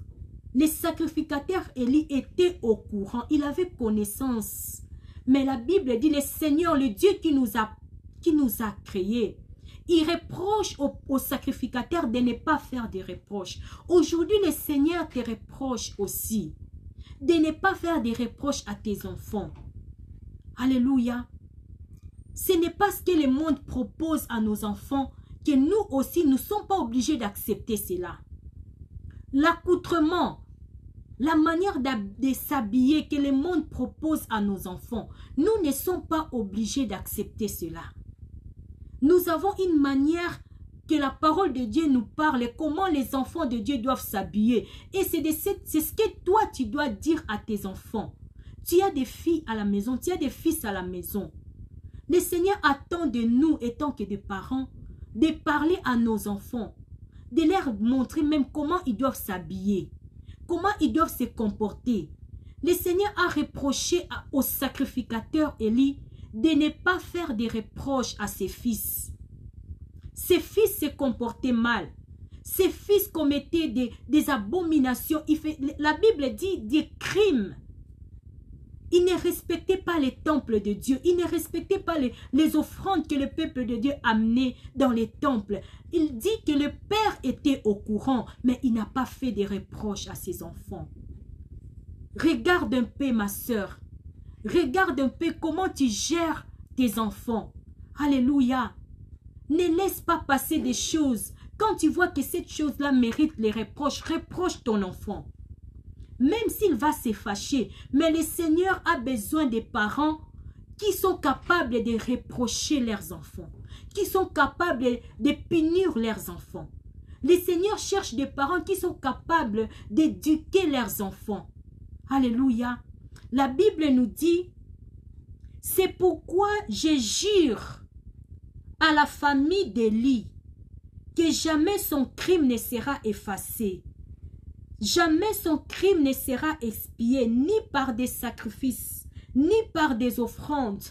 Les sacrificateurs Élie étaient au courant. Il avait connaissance. Mais la Bible dit, le Seigneur, le Dieu qui nous a créés, il reproche aux sacrificateurs de ne pas faire des reproches. Aujourd'hui, le Seigneur te reproche aussi de ne pas faire des reproches à tes enfants. Alléluia. Ce n'est pas ce que le monde propose à nos enfants que nous aussi, nous ne sommes pas obligés d'accepter cela. L'accoutrement, la manière de s'habiller que le monde propose à nos enfants, nous ne sommes pas obligés d'accepter cela. Nous avons une manière que la parole de Dieu nous parle, comment les enfants de Dieu doivent s'habiller. Et c'est ce que toi, tu dois dire à tes enfants. Tu as des filles à la maison, tu as des fils à la maison. Le Seigneur attend de nous, étant que des parents, de parler à nos enfants, de leur montrer même comment ils doivent s'habiller, comment ils doivent se comporter. Le Seigneur a reproché au sacrificateur Élie de ne pas faire des reproches à ses fils. Ses fils se comportaient mal. Ses fils commettaient des abominations. La Bible dit des crimes. Ils ne respectaient pas les temples de Dieu. Ils ne respectaient pas les offrandes que le peuple de Dieu amenait dans les temples. Il dit que le père était au courant, mais il n'a pas fait de reproches à ses enfants. Regarde un peu, ma sœur. Regarde un peu comment tu gères tes enfants. Alléluia. Ne laisse pas passer des choses. Quand tu vois que cette chose-là mérite les reproches, reproche ton enfant. Même s'il va se fâcher. Mais le Seigneur a besoin des parents qui sont capables de reprocher leurs enfants. Qui sont capables de punir leurs enfants. Le Seigneur cherche des parents qui sont capables d'éduquer leurs enfants. Alléluia. La Bible nous dit, c'est pourquoi je jure à la famille d'Élie que jamais son crime ne sera effacé. Jamais son crime ne sera expié, ni par des sacrifices, ni par des offrandes.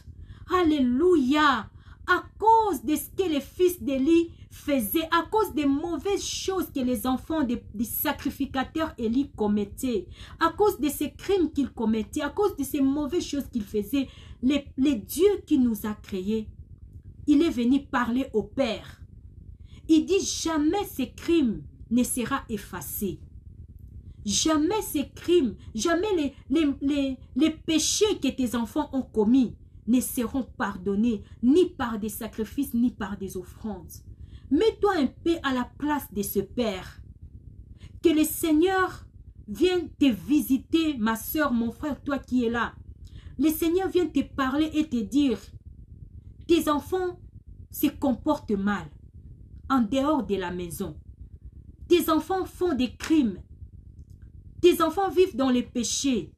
Alléluia! À cause de ce que les fils d'Élie faisaient, à cause des mauvaises choses que les enfants des sacrificateurs Élie commettaient, à cause de ces crimes qu'ils commettaient, à cause de ces mauvaises choses qu'ils faisaient, le Dieu qui nous a créés, il est venu parler au Père. Il dit jamais ces crimes ne sera effacé. Jamais ces crimes, jamais les péchés que tes enfants ont commis ne seront pardonnés, ni par des sacrifices, ni par des offrandes. Mets-toi un peu à la place de ce Père. Que le Seigneur vient te visiter, ma soeur, mon frère, toi qui es là. Le Seigneur vient te parler et te dire, tes enfants se comportent mal en dehors de la maison. Tes enfants font des crimes. Tes enfants vivent dans les péchés.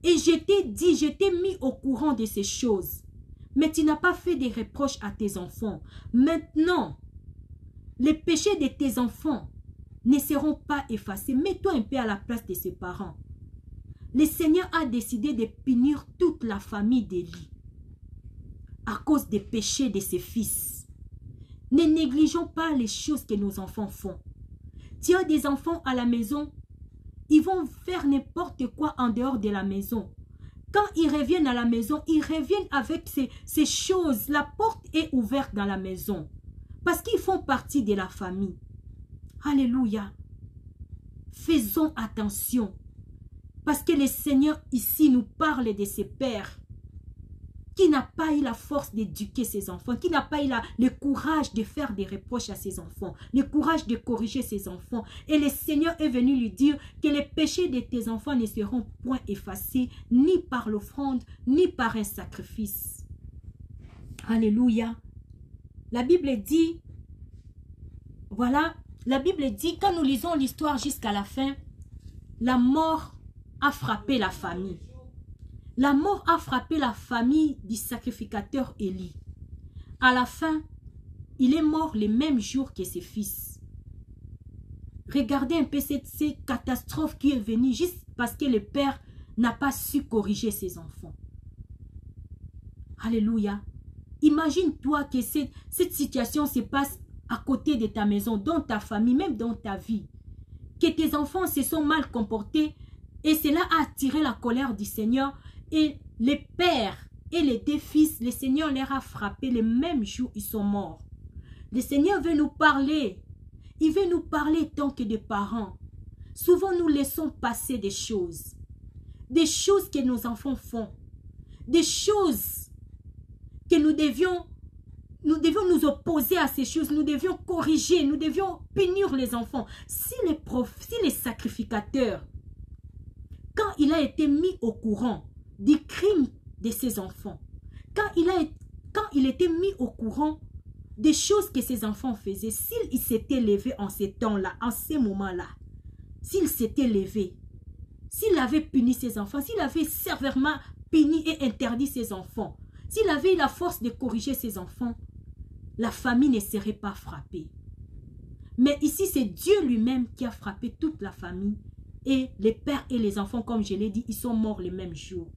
Et je t'ai dit, je t'ai mis au courant de ces choses. Mais tu n'as pas fait des reproches à tes enfants. Maintenant, les péchés de tes enfants ne seront pas effacés. Mets-toi un peu à la place de ses parents. Le Seigneur a décidé de punir toute la famille d'Élie à cause des péchés de ses fils. Ne négligeons pas les choses que nos enfants font. Tu as des enfants à la maison, ils vont faire n'importe quoi en dehors de la maison. Quand ils reviennent à la maison, ils reviennent avec ces choses. La porte est ouverte dans la maison parce qu'ils font partie de la famille. Alléluia. Faisons attention. Parce que le Seigneur ici nous parle de ses pères qui n'a pas eu la force d'éduquer ses enfants, qui n'a pas eu le courage de faire des reproches à ses enfants, le courage de corriger ses enfants. Et le Seigneur est venu lui dire que les péchés de tes enfants ne seront point effacés, ni par l'offrande, ni par un sacrifice. Alléluia. La Bible dit, voilà, la Bible dit, quand nous lisons l'histoire jusqu'à la fin, la mort a frappé la famille. La mort a frappé la famille du sacrificateur Élie. À la fin, il est mort le même jour que ses fils. Regardez un peu cette catastrophe qui est venue juste parce que le père n'a pas su corriger ses enfants. Alléluia. Imagine-toi que cette situation se passe à côté de ta maison, dans ta famille, même dans ta vie. Que tes enfants se sont mal comportés et cela a attiré la colère du Seigneur. Et les pères et les deux fils, le Seigneur les a frappés le même jour, ils sont morts. Le Seigneur veut nous parler. Il veut nous parler tant que des parents. Souvent, nous laissons passer des choses que nos enfants font, des choses que nous devions nous opposer à ces choses, nous devions corriger, nous devions punir les enfants. Si les sacrificateurs, quand il a été mis au courant des crimes de ses enfants, quand il était mis au courant des choses que ses enfants faisaient, s'il s'était levé en ces temps-là, en ces moments-là, s'il s'était levé, s'il avait puni ses enfants, s'il avait sévèrement puni et interdit ses enfants, s'il avait eu la force de corriger ses enfants, la famille ne serait pas frappée. Mais ici, c'est Dieu lui-même qui a frappé toute la famille. Et les pères et les enfants, comme je l'ai dit, ils sont morts le même jour.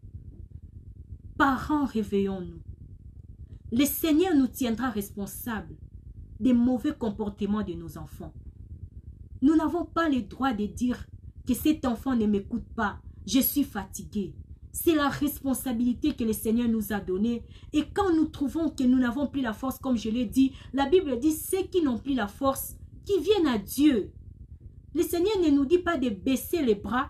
Parents, réveillons-nous. Le Seigneur nous tiendra responsables des mauvais comportements de nos enfants. Nous n'avons pas le droit de dire que cet enfant ne m'écoute pas, je suis fatigué. C'est la responsabilité que le Seigneur nous a donnée. Et quand nous trouvons que nous n'avons plus la force, comme je l'ai dit, la Bible dit, ceux qui n'ont plus la force, qui viennent à Dieu. Le Seigneur ne nous dit pas de baisser les bras,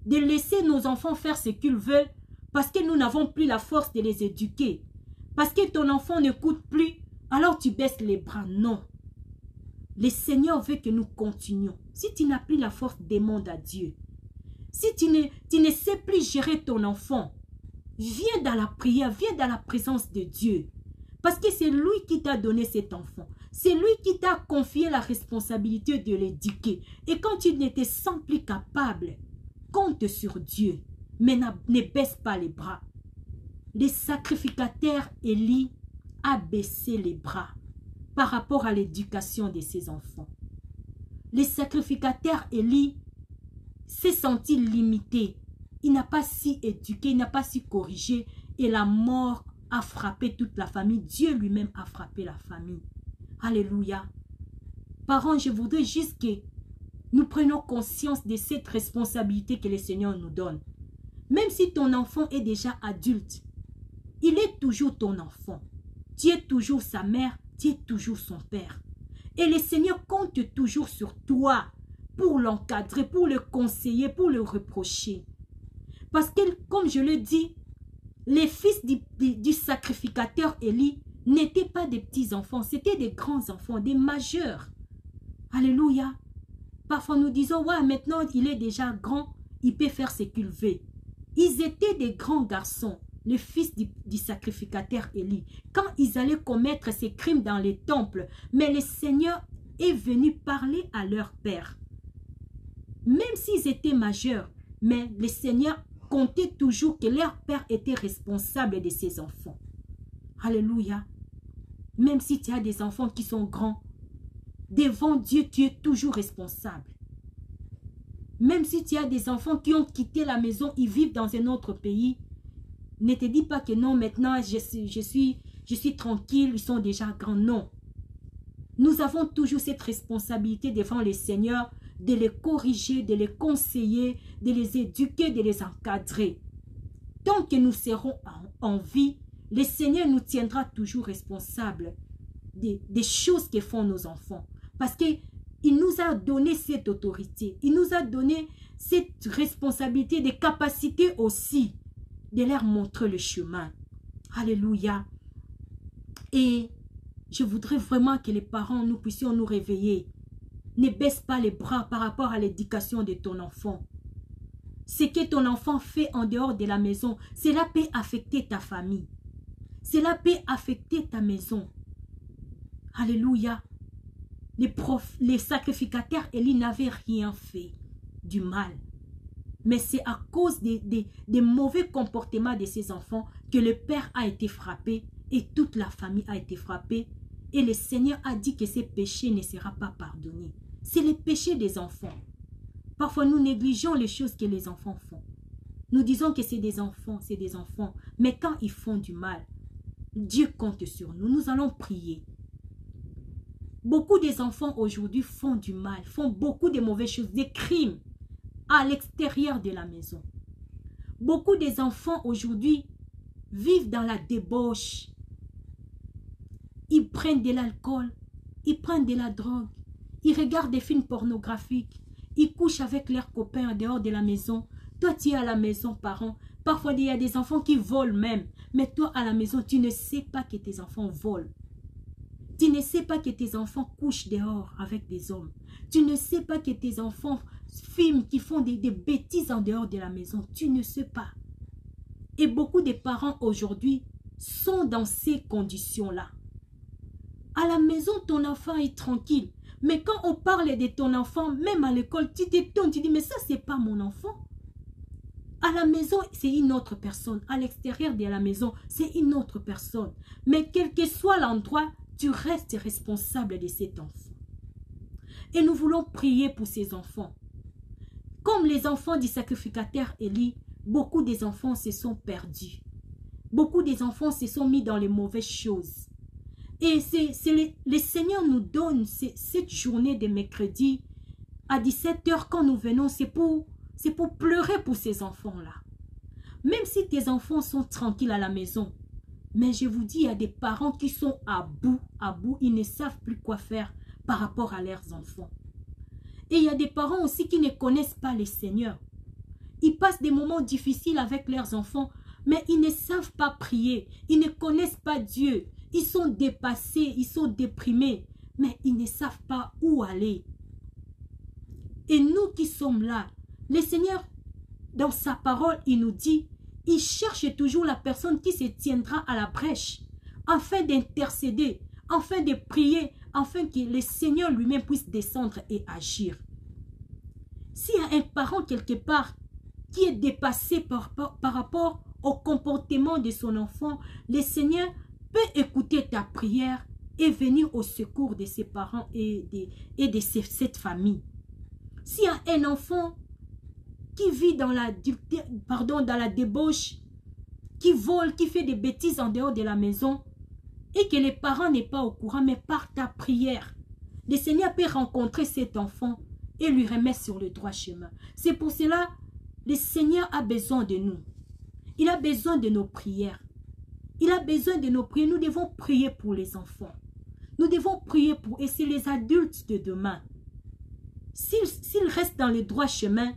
de laisser nos enfants faire ce qu'ils veulent, parce que nous n'avons plus la force de les éduquer. Parce que ton enfant n'écoute plus, alors tu baisses les bras. Non. Le Seigneur veut que nous continuions. Si tu n'as plus la force, demande à Dieu. Si tu ne sais plus gérer ton enfant, viens dans la prière, viens dans la présence de Dieu. Parce que c'est lui qui t'a donné cet enfant. C'est lui qui t'a confié la responsabilité de l'éduquer. Et quand tu ne te sens plus capable, compte sur Dieu. Mais ne baisse pas les bras. Le sacrificateur Élie a baissé les bras par rapport à l'éducation de ses enfants. Le sacrificateur Élie s'est senti limité. Il n'a pas si éduqué, il n'a pas si corrigé. Et la mort a frappé toute la famille. Dieu lui-même a frappé la famille. Alléluia. Parents, je voudrais juste que nous prenions conscience de cette responsabilité que le Seigneur nous donne. Même si ton enfant est déjà adulte, il est toujours ton enfant. Tu es toujours sa mère, tu es toujours son père. Et le Seigneur compte toujours sur toi pour l'encadrer, pour le conseiller, pour le reprocher. Parce que, comme je le dis, les fils du sacrificateur Élie n'étaient pas des petits enfants, c'était des grands enfants, des majeurs. Alléluia. Parfois nous disons, ouais, maintenant il est déjà grand, il peut faire ce qu'il veut. Ils étaient des grands garçons, le fils du sacrificateur Élie. Quand ils allaient commettre ces crimes dans les temples, mais le Seigneur est venu parler à leur père. Même s'ils étaient majeurs, mais le Seigneur comptait toujours que leur père était responsable de ses enfants. Alléluia. Même si tu as des enfants qui sont grands, devant Dieu, tu es toujours responsable. Même si tu as des enfants qui ont quitté la maison, ils vivent dans un autre pays, ne te dis pas que non, maintenant je suis tranquille, ils sont déjà grands. Non. Nous avons toujours cette responsabilité devant le Seigneur de les corriger, de les conseiller, de les éduquer, de les encadrer. Tant que nous serons en vie, le Seigneur nous tiendra toujours responsables des choses que font nos enfants. Parce qu'il nous a donné cette autorité, il nous a donné cette responsabilité, des capacités aussi de leur montrer le chemin. Alléluia. Et je voudrais vraiment que les parents, nous puissions nous réveiller. Ne baisse pas les bras par rapport à l'éducation de ton enfant. Ce que ton enfant fait en dehors de la maison, cela peut affecter ta famille. Cela peut affecter ta maison. Alléluia. Les sacrificateurs Élie n'avaient rien fait du mal. Mais c'est à cause des mauvais comportements de ses enfants que le père a été frappé et toute la famille a été frappée. Et le Seigneur a dit que ces péchés ne seront pas pardonnés. C'est le péché des enfants. Parfois, nous négligeons les choses que les enfants font. Nous disons que c'est des enfants, c'est des enfants. Mais quand ils font du mal, Dieu compte sur nous. Nous allons prier. Beaucoup des enfants aujourd'hui font du mal, font beaucoup de mauvaises choses, des crimes à l'extérieur de la maison. Beaucoup des enfants aujourd'hui vivent dans la débauche. Ils prennent de l'alcool, ils prennent de la drogue, ils regardent des films pornographiques, ils couchent avec leurs copains en dehors de la maison. Toi, tu es à la maison, parents. Parfois, il y a des enfants qui volent même. Mais toi, à la maison, tu ne sais pas que tes enfants volent. Tu ne sais pas que tes enfants couchent dehors avec des hommes. Tu ne sais pas que tes enfants filment, qui font des bêtises en dehors de la maison. Tu ne sais pas. Et beaucoup de parents aujourd'hui sont dans ces conditions-là. À la maison, ton enfant est tranquille. Mais quand on parle de ton enfant, même à l'école, tu t'étonnes, tu dis, mais ça, c'est pas mon enfant. À la maison, c'est une autre personne. À l'extérieur de la maison, c'est une autre personne. Mais quel que soit l'endroit, tu restes responsable de cet enfant. Et nous voulons prier pour ces enfants. Comme les enfants du sacrificateur Élie, beaucoup des enfants se sont perdus. Beaucoup des enfants se sont mis dans les mauvaises choses. Et le Seigneur nous donne cette journée de mercredi à 17 h quand nous venons, c'est pour pleurer pour ces enfants-là. Même si tes enfants sont tranquilles à la maison, mais je vous dis, il y a des parents qui sont à bout, ils ne savent plus quoi faire par rapport à leurs enfants. Et il y a des parents aussi qui ne connaissent pas le Seigneur. Ils passent des moments difficiles avec leurs enfants, mais ils ne savent pas prier, ils ne connaissent pas Dieu. Ils sont dépassés, ils sont déprimés, mais ils ne savent pas où aller. Et nous qui sommes là, le Seigneur, dans sa parole, il nous dit, il cherche toujours la personne qui se tiendra à la brèche, afin d'intercéder, afin de prier, afin que le Seigneur lui-même puisse descendre et agir. S'il y a un parent quelque part qui est dépassé par rapport au comportement de son enfant, le Seigneur peut écouter ta prière et venir au secours de ses parents et de cette famille. S'il y a un enfant qui vit dans la débauche, qui vole, qui fait des bêtises en dehors de la maison, et que les parents n'est pas au courant, mais par ta prière, le Seigneur peut rencontrer cet enfant et lui remettre sur le droit chemin. C'est pour cela le Seigneur a besoin de nous. Il a besoin de nos prières. Il a besoin de nos prières. Nous devons prier pour les enfants. Nous devons prier pour... Et c'est les adultes de demain. S'ils restent dans le droit chemin,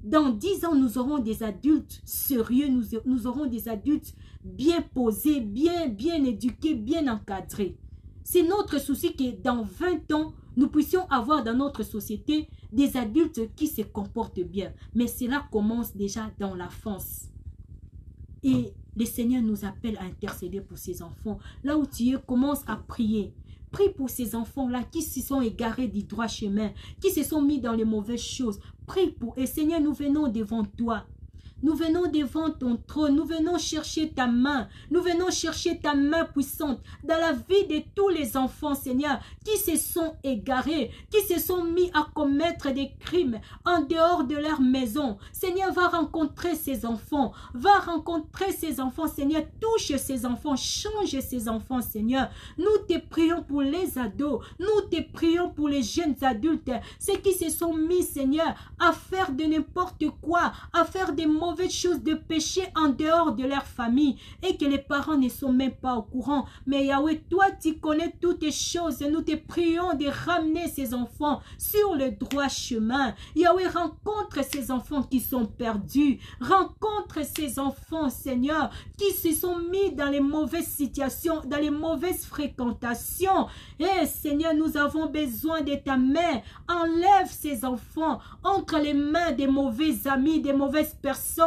dans 10 ans, nous aurons des adultes sérieux. Nous aurons des adultes bien posés, bien éduqués, bien encadrés. C'est notre souci que dans 20 ans, nous puissions avoir dans notre société des adultes qui se comportent bien. Mais cela commence déjà dans l'enfance. Et le Seigneur nous appelle à intercéder pour ses enfants. Là où tu es, commence à prier. Prie pour ces enfants-là qui se sont égarés du droit chemin, qui se sont mis dans les mauvaises choses. Prie pour eux. Seigneur, nous venons devant toi. Nous venons devant ton trône, nous venons chercher ta main, nous venons chercher ta main puissante dans la vie de tous les enfants, Seigneur, qui se sont égarés, qui se sont mis à commettre des crimes en dehors de leur maison. Seigneur, va rencontrer ces enfants, Seigneur, touche ces enfants, change ces enfants, Seigneur. Nous te prions pour les ados, nous te prions pour les jeunes adultes, ceux qui se sont mis, Seigneur, à faire de n'importe quoi, à faire des mauvaises choses, de péché en dehors de leur famille et que les parents ne sont même pas au courant. Mais Yahweh, toi tu connais toutes les choses et nous te prions de ramener ces enfants sur le droit chemin. Yahweh, rencontre ces enfants qui sont perdus, rencontre ces enfants, Seigneur, qui se sont mis dans les mauvaises situations, dans les mauvaises fréquentations. Et Seigneur, nous avons besoin de ta main. Enlève ces enfants entre les mains des mauvais amis, des mauvaises personnes.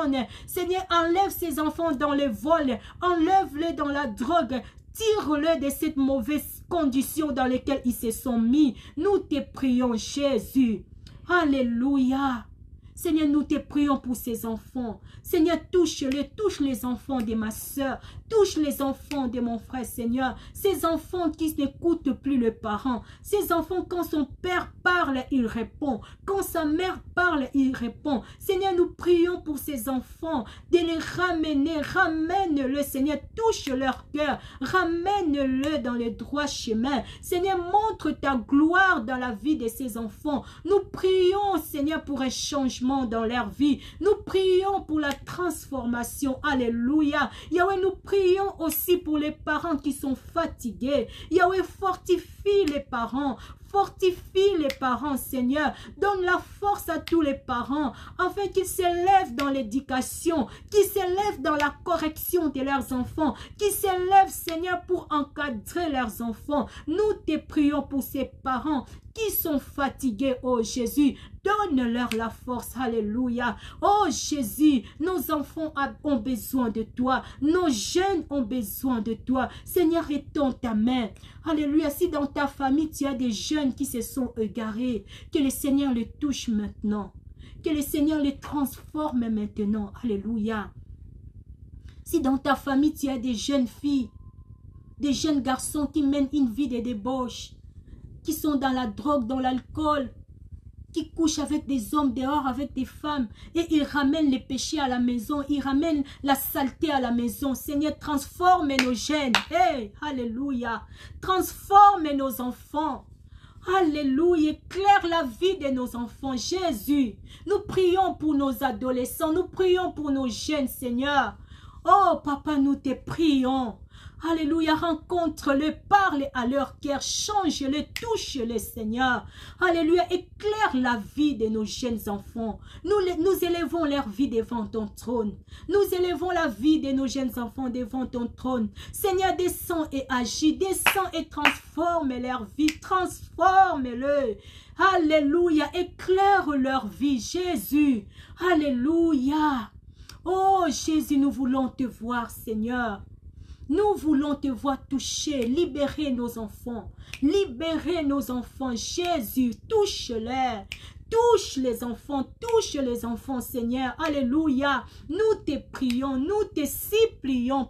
Seigneur, enlève ces enfants dans le vol, enlève-les dans la drogue, tire-les de cette mauvaise condition dans laquelle ils se sont mis. Nous te prions, Jésus. Alléluia. Seigneur, nous te prions pour ces enfants. Seigneur, touche-les, touche les enfants de ma soeur, touche les enfants de mon frère, Seigneur. Ces enfants qui n'écoutent plus les parents. Ces enfants, quand son père parle, il répond. Quand sa mère parle, il répond. Seigneur, nous prions pour ces enfants, de les ramener. Ramène-le, Seigneur, touche leur cœur. Ramène-le dans le droit chemin. Seigneur, montre ta gloire dans la vie de ces enfants. Nous prions, Seigneur, pour un changement dans leur vie. Nous prions pour la transformation. Alléluia. Yahweh, nous prions aussi pour les parents qui sont fatigués. Yahweh, fortifie les parents. Fortifie les parents, Seigneur. Donne la force à tous les parents afin qu'ils s'élèvent dans l'éducation, qu'ils s'élèvent dans la correction de leurs enfants, qu'ils s'élèvent, Seigneur, pour encadrer leurs enfants. Nous te prions pour ces parents qui sont fatigués, oh Jésus. Donne-leur la force, alléluia. Oh Jésus, nos enfants ont besoin de toi. Nos jeunes ont besoin de toi. Seigneur, étends ta main. Alléluia. Si dans ta famille, tu as des jeunes qui se sont égarés, que le Seigneur les touche maintenant. Que le Seigneur les transforme maintenant. Alléluia. Si dans ta famille, tu as des jeunes filles, des jeunes garçons qui mènent une vie de débauche, qui sont dans la drogue, dans l'alcool, qui couchent avec des hommes dehors, avec des femmes, et ils ramènent les péchés à la maison, ils ramènent la saleté à la maison. Seigneur, transforme nos jeunes. Hey, alléluia. Transforme nos enfants. Alléluia. Éclaire la vie de nos enfants. Jésus, nous prions pour nos adolescents, nous prions pour nos jeunes, Seigneur. Oh, Papa, nous te prions. Alléluia, rencontre-les, parle à leur cœur, change-les, touche-les, Seigneur. Alléluia, éclaire la vie de nos jeunes enfants. Nous élevons leur vie devant ton trône. Nous élevons la vie de nos jeunes enfants devant ton trône. Seigneur, descends et agis, descends et transforme leur vie, transforme-le. Alléluia, éclaire leur vie, Jésus. Alléluia. Oh Jésus, nous voulons te voir, Seigneur. Nous voulons te voir toucher, libérer nos enfants. Libérer nos enfants. Jésus, touche-les. Touche les enfants, Seigneur. Alléluia. Nous te prions, nous te supplions.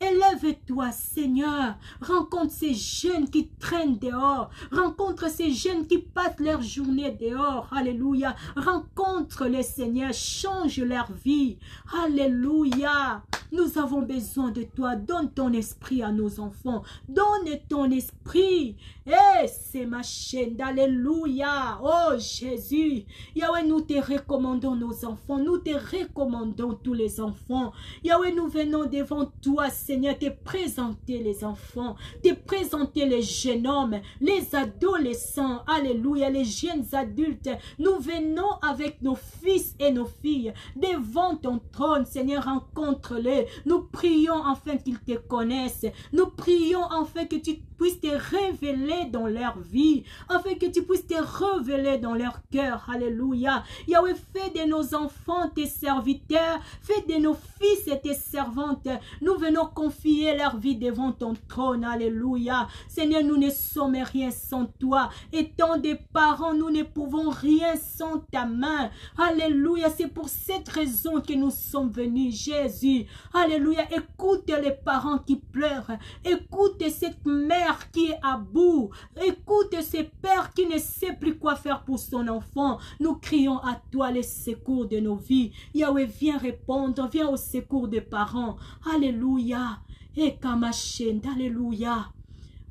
Élève-toi, Seigneur. Rencontre ces jeunes qui traînent dehors. Rencontre ces jeunes qui passent leur journée dehors. Alléluia. Rencontre-les, Seigneur. Change leur vie. Alléluia. Nous avons besoin de toi. Donne ton esprit à nos enfants. Donne ton esprit. Eh, c'est ma chaîne. Alléluia. Oh, Jésus. Yahweh, nous te recommandons nos enfants. Nous te recommandons tous les enfants. Yahweh, nous venons devant toi, Seigneur, te présenter les enfants, te présenter les jeunes hommes, les adolescents, alléluia, les jeunes adultes. Nous venons avec nos fils et nos filles devant ton trône, Seigneur, rencontre-les. Nous prions afin qu'ils te connaissent. Nous prions afin que tu puisses te révéler dans leur vie, afin que tu puisses te révéler dans leur cœur. Alléluia. Yahweh, fais de nos enfants tes serviteurs, fais de nos fils et tes servantes. Nous venons confier leur vie devant ton trône. Alléluia. Seigneur, nous ne sommes rien sans toi. Étant des parents, nous ne pouvons rien sans ta main. Alléluia. C'est pour cette raison que nous sommes venus, Jésus. Alléluia. Écoute les parents qui pleurent. Écoute cette mère qui est à bout. Écoute ce père qui ne sait plus quoi faire pour son enfant. Nous crions à toi les secours de nos vies. Yahweh, viens répondre. Viens au secours des parents. Alléluia. Et Kamachend, alléluia.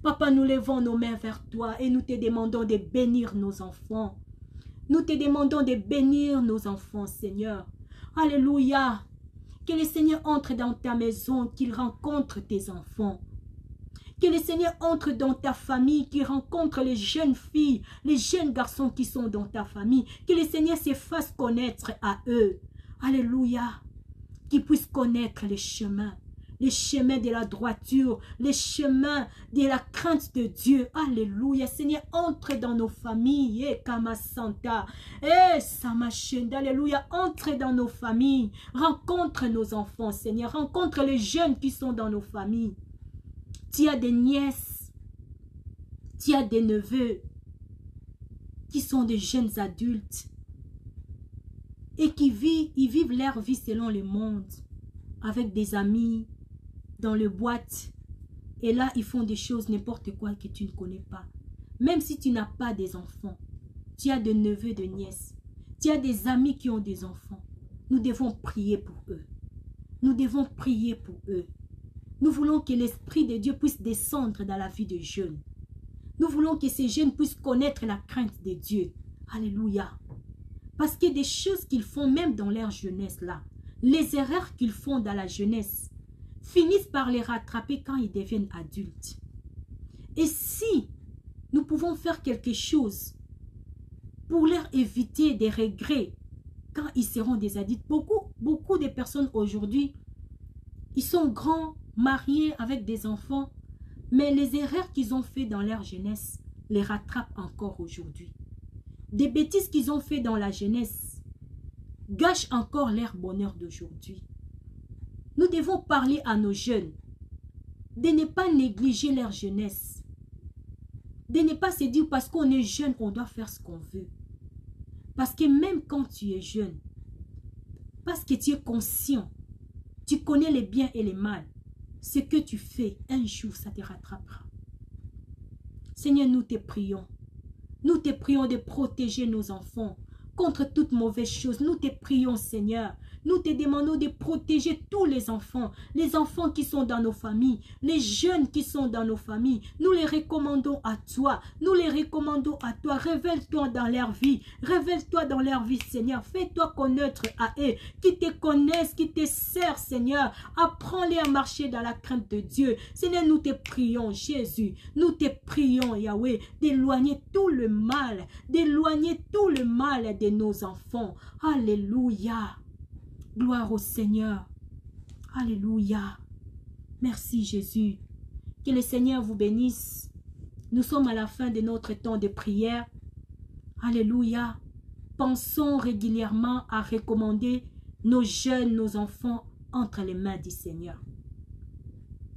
Papa, nous levons nos mains vers toi et nous te demandons de bénir nos enfants. Nous te demandons de bénir nos enfants, Seigneur. Alléluia. Que le Seigneur entre dans ta maison, qu'il rencontre tes enfants. Que le Seigneur entre dans ta famille, qu'il rencontre les jeunes filles, les jeunes garçons qui sont dans ta famille. Que le Seigneur se fasse connaître à eux. Alléluia. Qu'ils puissent connaître les chemins de la droiture, les chemins de la crainte de Dieu. Alléluia. Seigneur, entre dans nos familles. Et Kama Santa. Et Samachenda. Alléluia. Entre dans nos familles. Rencontre nos enfants, Seigneur. Rencontre les jeunes qui sont dans nos familles. Tu as des nièces. Tu as des neveux qui sont des jeunes adultes et qui vivent leur vie selon le monde, avec des amis, dans le boîte, et là ils font des choses, n'importe quoi que tu ne connais pas. Même si tu n'as pas des enfants, tu as des neveux, de nièces, tu as des amis qui ont des enfants. Nous devons prier pour eux. Nous devons prier pour eux. Nous voulons que l'Esprit de Dieu puisse descendre dans la vie des jeunes. Nous voulons que ces jeunes puissent connaître la crainte de Dieu. Alléluia. Parce qu'il y a des choses qu'ils font même dans leur jeunesse là. Les erreurs qu'ils font dans la jeunesse finissent par les rattraper quand ils deviennent adultes. Et si nous pouvons faire quelque chose pour leur éviter des regrets quand ils seront des adultes, beaucoup de personnes aujourd'hui, ils sont grands, mariés avec des enfants, mais les erreurs qu'ils ont fait dans leur jeunesse les rattrapent encore aujourd'hui. Des bêtises qu'ils ont fait dans la jeunesse gâchent encore leur bonheur d'aujourd'hui. Nous devons parler à nos jeunes de ne pas négliger leur jeunesse, de ne pas se dire parce qu'on est jeune, on doit faire ce qu'on veut. Parce que même quand tu es jeune, parce que tu es conscient, tu connais les biens et les mal, ce que tu fais, un jour, ça te rattrapera. Seigneur, nous te prions. Nous te prions de protéger nos enfants contre toute mauvaise chose. Nous te prions, Seigneur. Nous te demandons de protéger tous les enfants qui sont dans nos familles, les jeunes qui sont dans nos familles. Nous les recommandons à toi. Nous les recommandons à toi. Révèle-toi dans leur vie. Révèle-toi dans leur vie, Seigneur. Fais-toi connaître à eux, qui te connaissent, qui te servent, Seigneur. Apprends-les à marcher dans la crainte de Dieu. Seigneur, nous te prions, Jésus. Nous te prions, Yahweh, d'éloigner tout le mal, de nos enfants. Alléluia. Gloire au Seigneur. Alléluia. Merci Jésus. Que le Seigneur vous bénisse. Nous sommes à la fin de notre temps de prière. Alléluia. Pensons régulièrement à recommander nos jeunes, nos enfants entre les mains du Seigneur.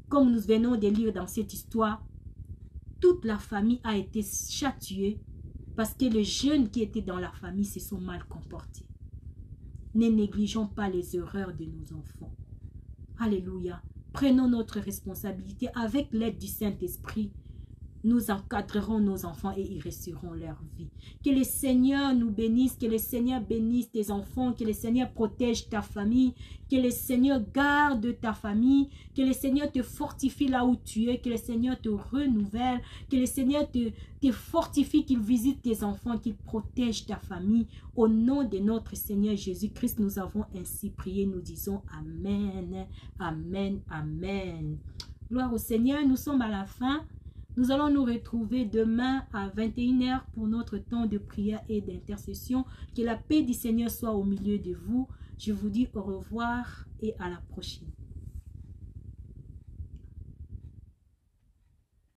Comme nous venons de lire dans cette histoire, toute la famille a été châtiée parce que les jeunes qui étaient dans la famille se sont mal comportés. Ne négligeons pas les erreurs de nos enfants. Alléluia. Prenons notre responsabilité avec l'aide du Saint-Esprit. Nous encadrerons nos enfants et y resteront leur vie. Que le Seigneur nous bénisse, que le Seigneur bénisse tes enfants, que le Seigneur protège ta famille, que le Seigneur garde ta famille, que le Seigneur te fortifie là où tu es, que le Seigneur te renouvelle, que le Seigneur te fortifie, qu'il visite tes enfants, qu'il protège ta famille. Au nom de notre Seigneur Jésus-Christ, nous avons ainsi prié, nous disons Amen, Amen, Amen. Gloire au Seigneur, nous sommes à la fin. Nous allons nous retrouver demain à 21 h pour notre temps de prière et d'intercession. Que la paix du Seigneur soit au milieu de vous. Je vous dis au revoir et à la prochaine.